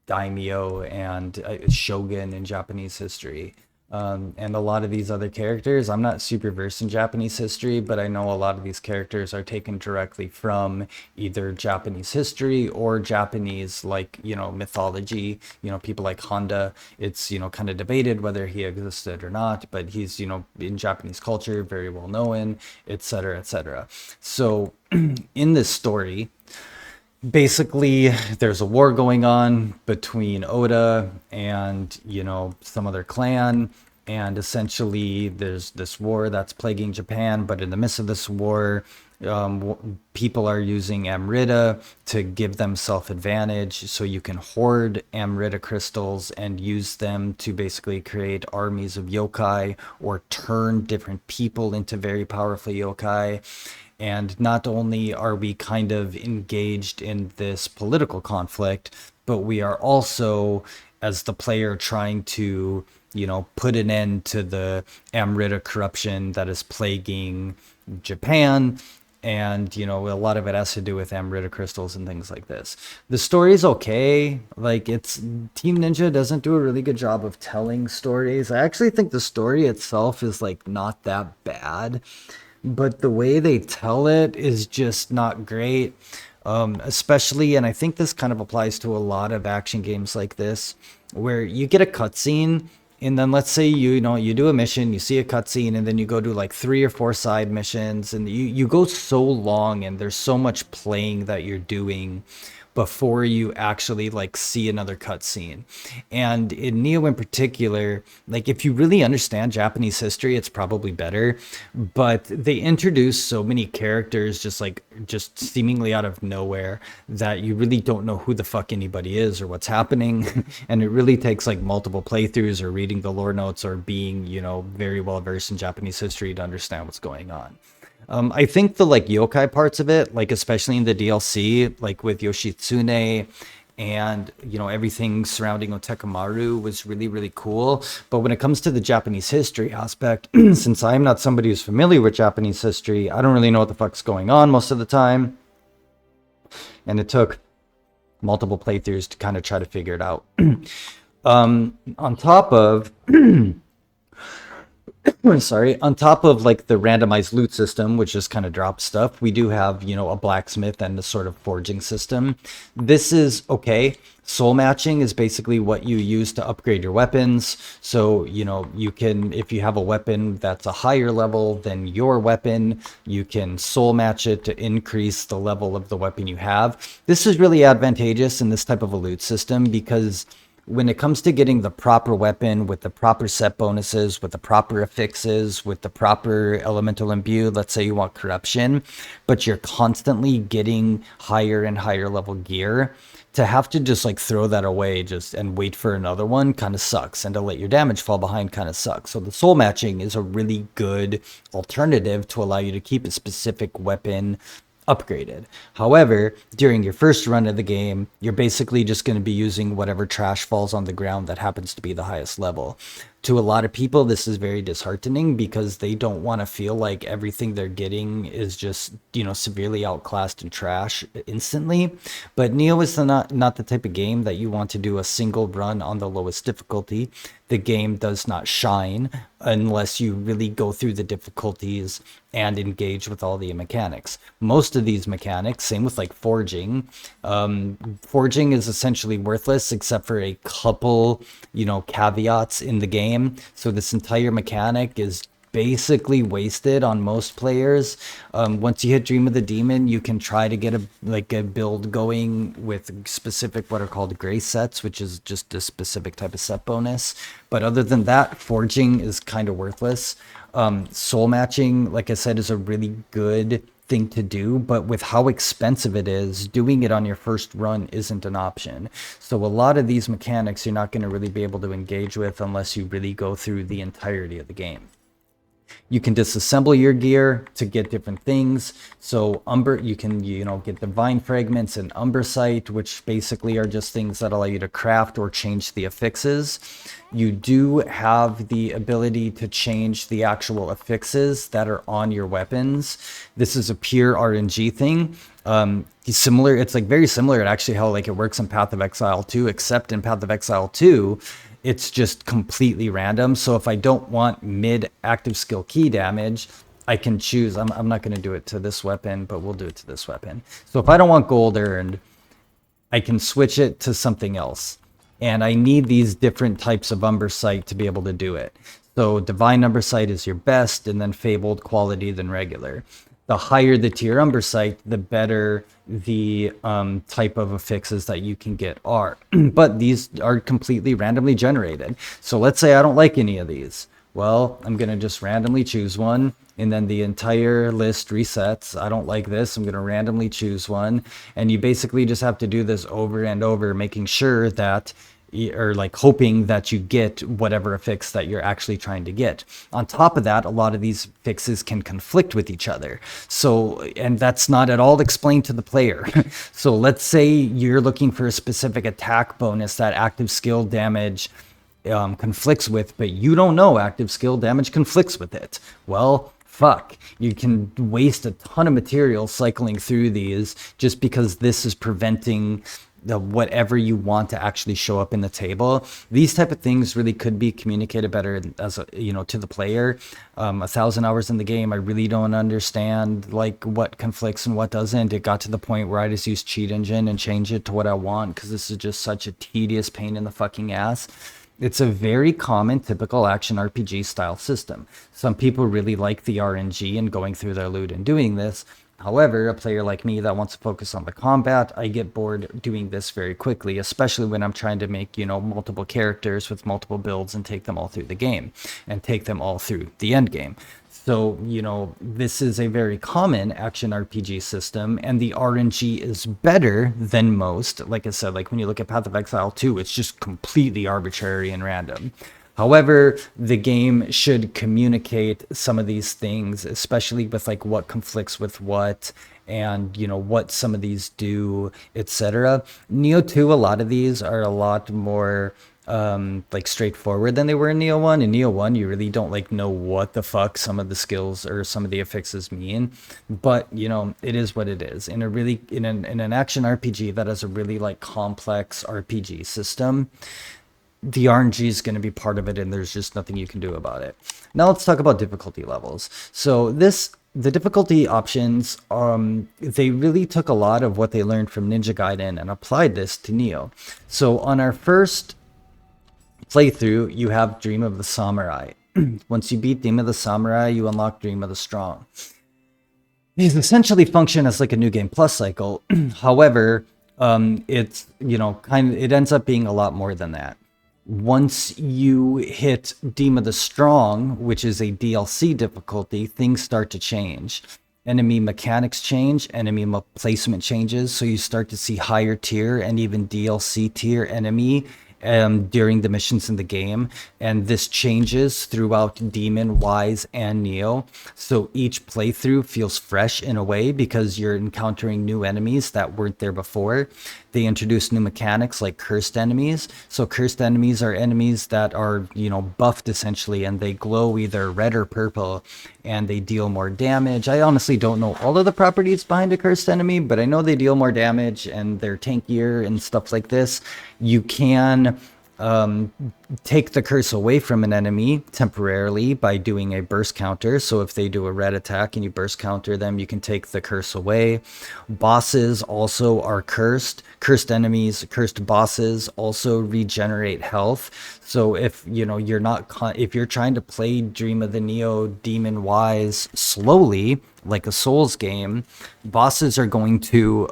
daimyo and shogun in Japanese history. And a lot of these other characters, I'm not super versed in Japanese history, but I know a lot of these characters are taken directly from either Japanese history or Japanese, mythology. People like Honda, it's, kind of debated whether he existed or not, but he's, in Japanese culture, very well known, etc., etc. So in this story, basically there's a war going on between Oda and some other clan, and essentially there's this war that's plaguing Japan, but in the midst of this war, people are using Amrita to give them self-advantage, so you can hoard Amrita crystals and use them to basically create armies of yokai or turn different people into very powerful yokai. And not only are we kind of engaged in this political conflict, but we are also, as the player, trying to, put an end to the Amrita corruption that is plaguing Japan. And, a lot of it has to do with Amrita crystals and things like this. The story is okay. Team Ninja doesn't do a really good job of telling stories. I actually think the story itself is not that bad, but the way they tell it is just not great. Especially, and I think this kind of applies to a lot of action games like this, where you get a cutscene, and then let's say you do a mission, you see a cutscene, and then you go do 3 or 4 side missions, and you go so long, and there's so much playing that you're doing, before you actually like see another cutscene. And in Nioh in particular, like if you really understand Japanese history, it's probably better. But they introduce so many characters just seemingly out of nowhere that you really don't know who the fuck anybody is or what's happening. And it really takes like multiple playthroughs or reading the lore notes or being, you know, very well versed in Japanese history to understand what's going on. I think the like yokai parts of it, like especially in the DLC, like with Yoshitsune and you know everything surrounding Otekamaru was really really cool. But when it comes to the Japanese history aspect, since I'm not somebody who's familiar with Japanese history, I don't really know what the fuck's going on most of the time, and it took multiple playthroughs to kind of try to figure it out. On top of sorry, on top of like the randomized loot system, which just kind of drops stuff, we do have, you know, a blacksmith and a sort of forging system. This is okay. Soul matching is basically what you use to upgrade your weapons. So, you know, you can, if you have a weapon that's a higher level than your weapon, you can soul match it to increase the level of the weapon you have. This is really advantageous in this type of a loot system because when it comes to getting the proper weapon with the proper set bonuses, with the proper affixes, with the proper elemental imbue, let's say you want corruption, but you're constantly getting higher and higher level gear, to have to just like throw that away just and wait for another one kind of sucks, and to let your damage fall behind kind of sucks. So the soul matching is a really good alternative to allow you to keep a specific weapon upgraded. However, during your first run of the game, you're basically just going to be using whatever trash falls on the ground that happens to be the highest level. To a lot of people, this is very disheartening because they don't want to feel like everything they're getting is just, you know, severely outclassed and trash instantly. But Nioh is not the type of game that you want to do a single run on the lowest difficulty. The game does not shine unless you really go through the difficulties and engage with all the mechanics. Most of these mechanics, same with like forging, forging is essentially worthless except for a couple, you know, caveats in the game. So this entire mechanic is basically wasted on most players. Once you hit Dream of the Demon, you can try to get a build going with specific what are called grace sets, which is just a specific type of set bonus. But other than that, forging is kind of worthless. Soul matching, like I said, is a really good thing to do, but with how expensive it is, doing it on your first run isn't an option. So a lot of these mechanics you're not going to really be able to engage with unless you really go through the entirety of the game. You can disassemble your gear to get different things. So you can, you know, get divine fragments and umbersite, which basically are just things that allow you to craft or change the affixes. You do have the ability to change the actual affixes that are on your weapons. This is a pure RNG thing. Similar, it's like very similar to actually how like it works in Path of Exile 2, except in Path of Exile 2, it's just completely random. So if I don't want mid active skill key damage, I can choose. I'm not going to do it to this weapon, but we'll do it to this weapon. So if I don't want gold earned, I can switch it to something else. And I need these different types of umbersite to be able to do it. So divine umbersite is your best, and then fabled quality than regular. The higher the tier umbersite, the better the type of affixes that you can get are. But these are completely randomly generated. So let's say I don't like any of these. Well, I'm going to just randomly choose one, and then the entire list resets. I don't like this. I'm going to randomly choose one. And you basically just have to do this over and over, making sure that, or like hoping that you get whatever affix that you're actually trying to get. On top of that, a lot of these fixes can conflict with each other. So, and that's not at all explained to the player. So let's say you're looking for a specific attack bonus that active skill damage conflicts with, but you don't know active skill damage conflicts with it. Well, fuck, you can waste a ton of material cycling through these just because this is preventing the whatever you want to actually show up in the table. These type of things really could be communicated better as a, you know, to the player. 1,000 hours in the game, I really don't understand like what conflicts and what doesn't. It got to the point where I just use cheat engine and change it to what I want because this is just such a tedious pain in the fucking ass. It's a very common, typical action RPG style system. Some people really like the RNG and going through their loot and doing this. However, a player like me that wants to focus on the combat, I get bored doing this very quickly, especially when I'm trying to make, multiple characters with multiple builds and take them all through the game and take them all through the end game. So, this is a very common action RPG system, and the RNG is better than most. Like I said, like when you look at Path of Exile 2, it's just completely arbitrary and random. However, the game should communicate some of these things, especially with like what conflicts with what and what some of these do, etc. Neo 2, a lot of these are a lot more like straightforward than they were in Neo 1. In Neo 1, you really don't like know what the fuck some of the skills or some of the affixes mean, but it is what it is. In a really in an action RPG that has a really like complex RPG system, the RNG is going to be part of it, and there's just nothing you can do about it. Now let's talk about difficulty levels. So the difficulty options, they really took a lot of what they learned from Ninja Gaiden and applied this to Nioh. So on our first playthrough, you have Dream of the Samurai. Once you beat Dream of the Samurai, you unlock Dream of the Strong. These essentially function as like a new game plus cycle. However, it's it ends up being a lot more than that. Once you hit Dream of the Strong, which is a DLC difficulty, things start to change. Enemy mechanics change, enemy placement changes, so you start to see higher tier and even DLC tier enemy during the missions in the game, and this changes throughout Demon, Wise, and Nioh. So each playthrough feels fresh in a way because you're encountering new enemies that weren't there before. They introduce new mechanics like cursed enemies. So cursed enemies are enemies that are, buffed essentially, and they glow either red or purple, and they deal more damage. I honestly don't know all of the properties behind a cursed enemy, but I know they deal more damage and they're tankier and stuff like this. You can take the curse away from an enemy temporarily by doing a burst counter. So if they do a red attack and you burst counter them, you can take the curse away. Bosses also are cursed. Cursed enemies, cursed bosses also regenerate health. So if if you're trying to play Dream of the Nioh Demon Wise slowly, like a Souls game, bosses are going to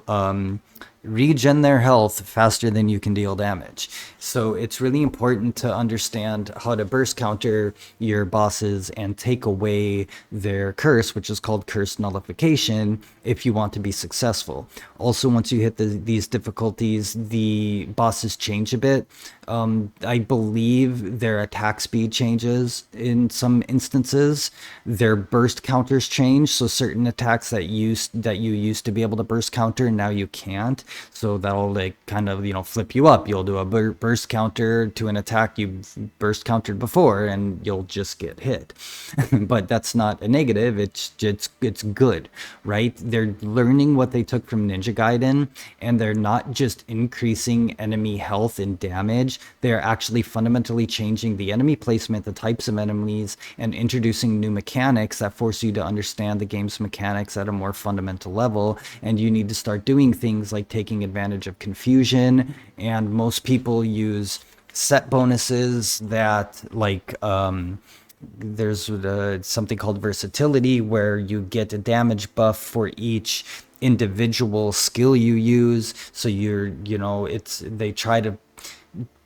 regen their health faster than you can deal damage. So it's really important to understand how to burst counter your bosses and take away their curse, which is called curse nullification, if you want to be successful. Also, once you hit these difficulties, the bosses change a bit. I believe their attack speed changes in some instances. Their burst counters change, so certain attacks that you used to be able to burst counter, now you can't. So that'll like kind of flip you up. You'll do a burst counter to an attack you burst countered before, and you'll just get hit. But that's not a negative. It's good, right? They're learning what they took from Ninja Gaiden, and they're not just increasing enemy health and damage. They're actually fundamentally changing the enemy placement, the types of enemies, and introducing new mechanics that force you to understand the game's mechanics at a more fundamental level. And you need to start doing things like taking advantage of confusion, and most people use set bonuses that there's something called versatility, where you get a damage buff for each individual skill you use. So they try to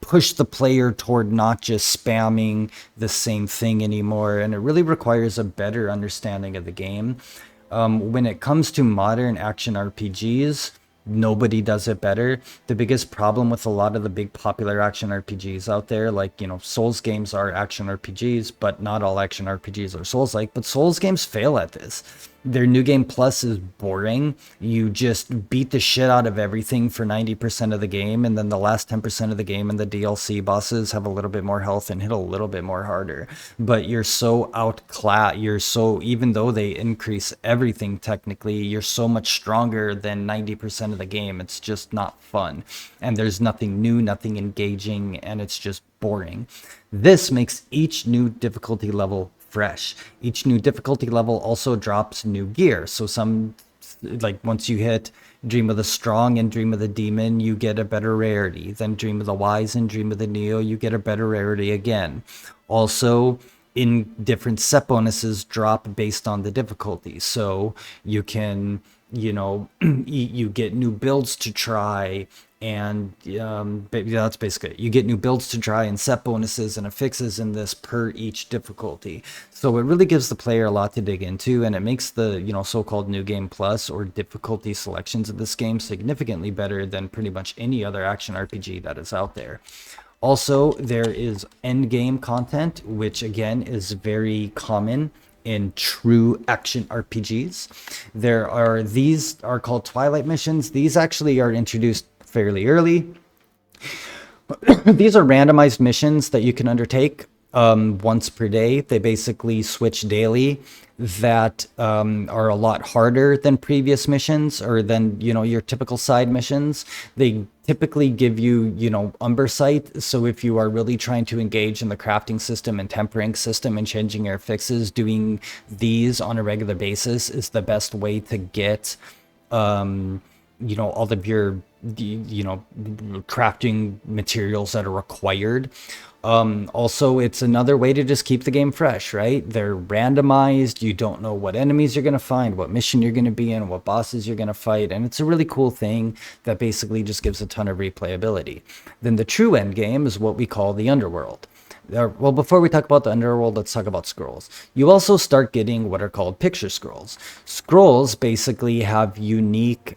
push the player toward not just spamming the same thing anymore, and it really requires a better understanding of the game. When it comes to modern action RPGs, nobody does it better. The biggest problem with a lot of the big popular action RPGs out there, Souls games are action RPGs, but not all action RPGs are Souls-like, but Souls games fail at this. Their New Game Plus is boring. You just beat the shit out of everything for 90% of the game, and then the last 10% of the game and the DLC bosses have a little bit more health and hit a little bit more harder. But you're so outclassed. Even though they increase everything technically, you're so much stronger than 90% of the game. It's just not fun. And there's nothing new, nothing engaging, and it's just boring. This makes each new difficulty level fresh. Each new difficulty level also drops new gear. So once you hit Dream of the Strong and Dream of the Demon, you get a better rarity. Then Dream of the Wise and Dream of the Nioh, you get a better rarity again. Also, in different set bonuses drop based on the difficulty. So you can, you get new builds to try, and that's basically it. You get new builds to try and set bonuses and affixes in this per each difficulty. So it really gives the player a lot to dig into, and it makes the so-called new game plus or difficulty selections of this game significantly better than pretty much any other action RPG that is out there. Also, there is endgame content, which again is very common in true action RPGs. These are called Twilight missions. These actually are introduced fairly early. These are randomized missions that you can undertake once per day. They basically switch daily, that are a lot harder than previous missions, or than your typical side missions. They typically give you umber sight, so if you are really trying to engage in the crafting system and tempering system and changing your fixes, doing these on a regular basis is the best way to get all of your crafting materials that are required. Also, it's another way to just keep the game fresh, right? They're randomized. You don't know what enemies you're going to find, what mission you're going to be in, what bosses you're going to fight. And it's a really cool thing that basically just gives a ton of replayability. Then the true end game is what we call the underworld. Well, before we talk about the underworld, let's talk about scrolls. You also start getting what are called picture scrolls. Scrolls basically have unique,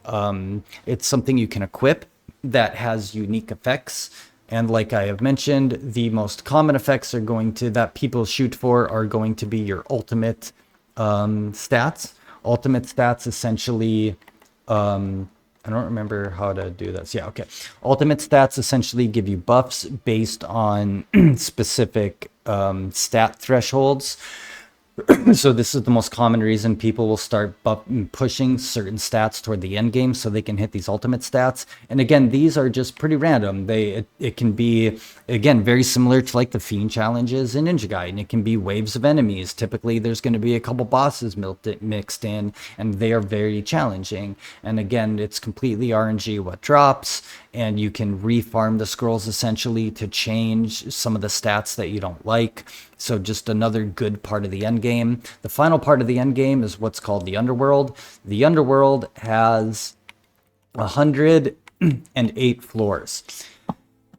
it's something you can equip that has unique effects. And like I have mentioned, the most common effects that people shoot for are going to be your ultimate stats. Ultimate stats essentially, I don't remember how to do this. Yeah, okay. Ultimate stats essentially give you buffs based on specific stat thresholds. So this is the most common reason people will start pushing certain stats toward the end game so they can hit these ultimate stats. And again, these are just pretty random. It can be, again, very similar to like the Fiend challenges in Ninja Gaiden. It can be waves of enemies. Typically, there's going to be a couple bosses mixed in, and they are very challenging. And again, it's completely RNG what drops, and you can refarm the scrolls essentially to change some of the stats that you don't like. So just another good part of the end game. The final part of the end game is what's called the underworld. The underworld has 108 floors.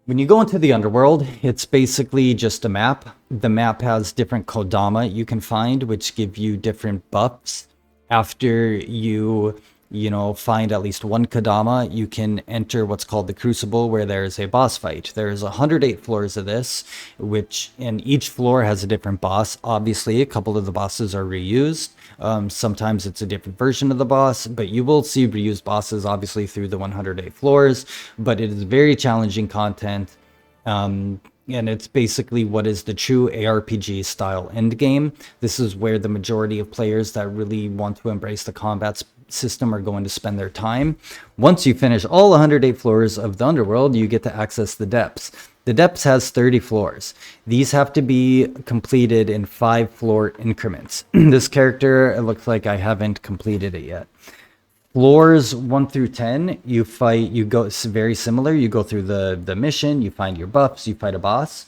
When you go into the underworld, it's basically just a map. The map has different kodama you can find, which give you different buffs. After you find at least one kodama, you can enter what's called the Crucible, where there's a boss fight. There's 108 floors of this, and each floor has a different boss. Obviously, a couple of the bosses are reused. Sometimes it's a different version of the boss, but you will see reused bosses, obviously, through the 108 floors. But it is very challenging content. And it's basically what is the true ARPG style endgame. This is where the majority of players that really want to embrace the combat system are going to spend their time. Once you finish all 108 floors of the underworld, you get to access the depths. The depths has 30 floors. These have to be completed in 5-floor increments. This character, it looks like I haven't completed it yet. Floors 1 through 10, it's very similar. You go through the mission, you find your buffs, you fight a boss.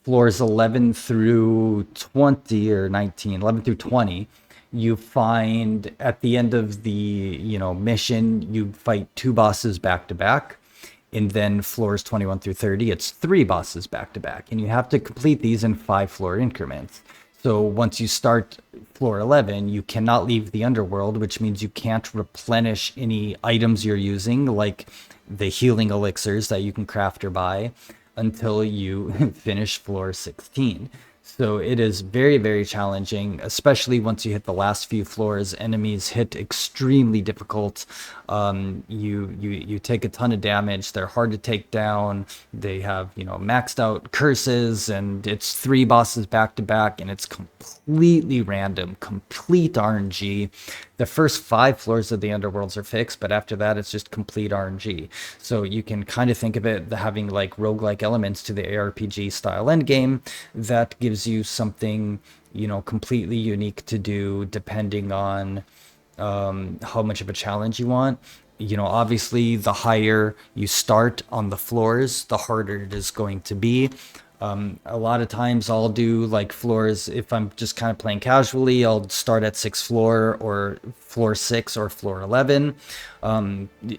Floors 11 through 20 or 19, 11 through 20, you find at the end of the mission, you fight 2 bosses back to back. And then floors 21 through 30, it's 3 bosses back to back. And you have to complete these in 5-floor increments. So once you start floor 11, you cannot leave the underworld, which means you can't replenish any items you're using, like the healing elixirs that you can craft or buy, until you finish floor 16. So it is very, very challenging, especially once you hit the last few floors. Enemies hit extremely difficult. You take a ton of damage. They're hard to take down. They have, maxed out curses, and it's 3 bosses back to back, and it's completely random, complete RNG. The first 5 floors of the underworlds are fixed, but after that, it's just complete RNG. So you can kind of think of it having like roguelike elements to the ARPG style endgame that gives you something, completely unique to do depending on how much of a challenge you want. Obviously, the higher you start on the floors, the harder it is going to be. A lot of times I'll do like floors if I'm just kind of playing casually. I'll start at sixth floor or floor 6 or floor 11.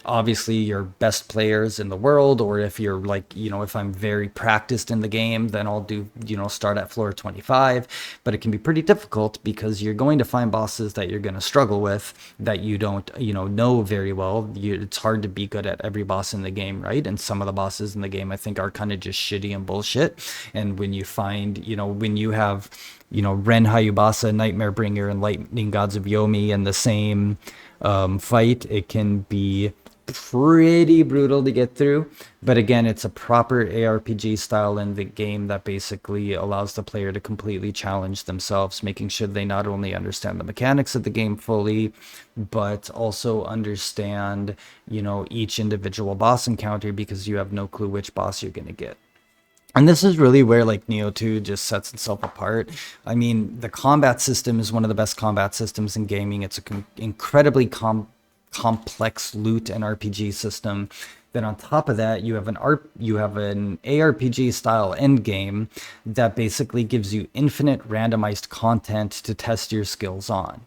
Obviously, your best players in the world, or if you're like, if I'm very practiced in the game, then I'll do, start at floor 25. But it can be pretty difficult because you're going to find bosses that you're going to struggle with that you don't, know very well. It's hard to be good at every boss in the game, right? And some of the bosses in the game, I think, are kind of just shitty and bullshit. And when you find, when you have, Ren Hayubasa, Nightmare Bringer, and Lightning Gods of Yomi in the same fight, it can be pretty brutal to get through. But again, it's a proper ARPG style in the game that basically allows the player to completely challenge themselves, making sure they not only understand the mechanics of the game fully, but also understand, each individual boss encounter, because you have no clue which boss you're going to get. And this is really where like Nioh 2 just sets itself apart. I mean, the combat system is one of the best combat systems in gaming. It's a incredibly complex loot and RPG system. Then on top of that, you have an ARPG style endgame that basically gives you infinite randomized content to test your skills on.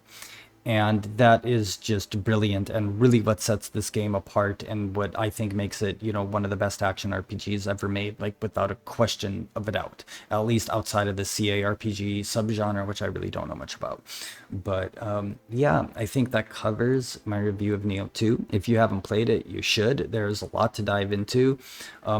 And that is just brilliant and really what sets this game apart, and what I think makes it, one of the best action RPGs ever made, like without a question of a doubt, at least outside of the CARPG subgenre, which I really don't know much about. But yeah, I think that covers my review of Nioh 2. If you haven't played it, you should. There's a lot to dive into.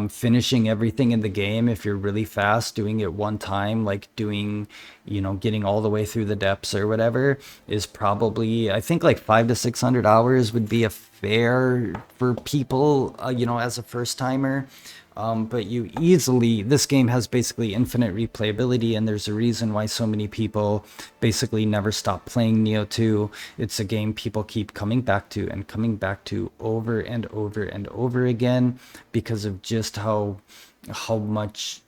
Finishing everything in the game, if you're really fast, doing it one time, like doing, getting all the way through the depths or whatever, is probably, I think, like 500 to 600 hours would be a fair for people, as a first timer. But this game has basically infinite replayability, and there's a reason why so many people basically never stop playing Nioh 2. It's a game people keep coming back to and coming back to over and over and over again, because of just how much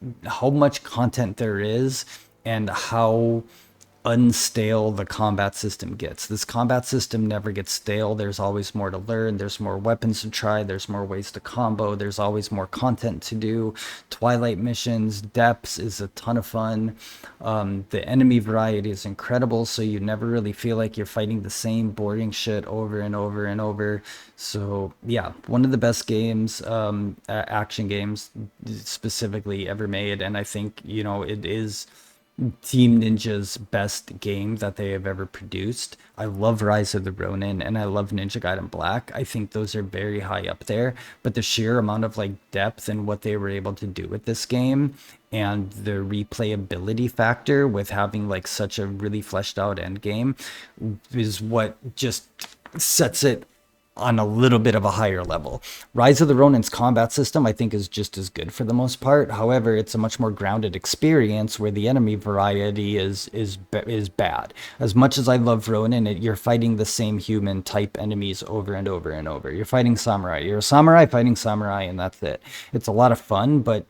content there is, and how unstale the combat system gets. This combat system never gets stale. There's always more to learn. There's more weapons to try. There's more ways to combo. There's always more content to do. Twilight missions, depths is a ton of fun. The enemy variety is incredible, so you never really feel like you're fighting the same boring shit over and over and over. So yeah, one of the best games, action games specifically ever made. And I think, it is Team Ninja's best game that they have ever produced. I love Rise of the Ronin and I love Ninja Gaiden Black. I think those are very high up there, but the sheer amount of like depth and what they were able to do with this game, and the replayability factor with having like such a really fleshed out end game, is what just sets it on a little bit of a higher level. Rise of the Ronin's combat system, I think, is just as good for the most part. However, it's a much more grounded experience where the enemy variety is bad. As much as I love Ronin, you're fighting the same human type enemies over and over and over. You're fighting samurai. You're a samurai fighting samurai, and that's it. It's a lot of fun, but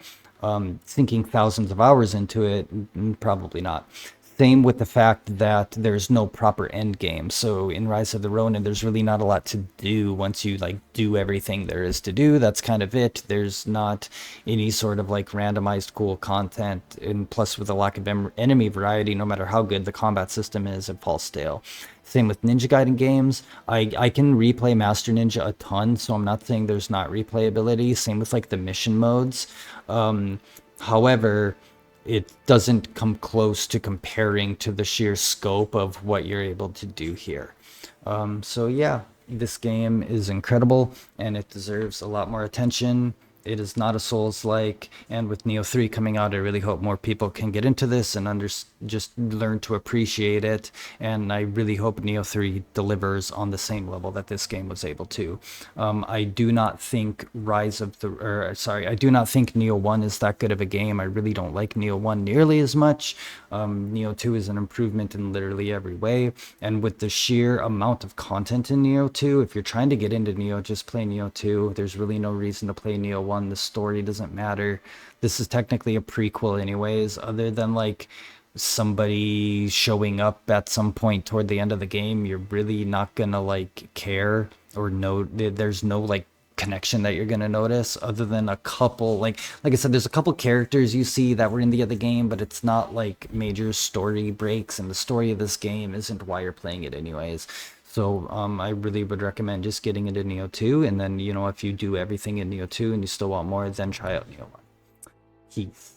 sinking thousands of hours into it, probably not. Same with the fact that there's no proper end game. So in Rise of the Ronin, there's really not a lot to do once you like do everything there is to do. That's kind of it. There's not any sort of like randomized cool content. And plus, with the lack of enemy variety, no matter how good the combat system is, it falls stale. Same with Ninja Gaiden games. I can replay Master Ninja a ton, so I'm not saying there's not replayability. Same with like the mission modes. However, it doesn't come close to comparing to the sheer scope of what you're able to do here. So yeah, this game is incredible and it deserves a lot more attention. It is not a Souls-like, and with Nioh 3 coming out, I really hope more people can get into this and just learn to appreciate it. And I really hope Nioh 3 delivers on the same level that this game was able to. I do not think I do not think Nioh 1 is that good of a game. I really don't like Nioh 1 nearly as much. Nioh 2 is an improvement in literally every way. And with the sheer amount of content in Nioh 2, if you're trying to get into Nioh, just play Nioh 2. There's really no reason to play Nioh 1. The story doesn't matter. This is technically a prequel anyways, other than like somebody showing up at some point toward the end of the game. You're really not gonna like care or know. There's no like connection that you're gonna notice, other than a couple, like I said, there's a couple characters you see that were in the other game, but it's not like major story breaks, and the story of this game isn't why you're playing it anyways. So I really would recommend just getting into Nioh 2, and then, you know, if you do everything in Nioh 2 and you still want more, then try out Nioh 1. Peace.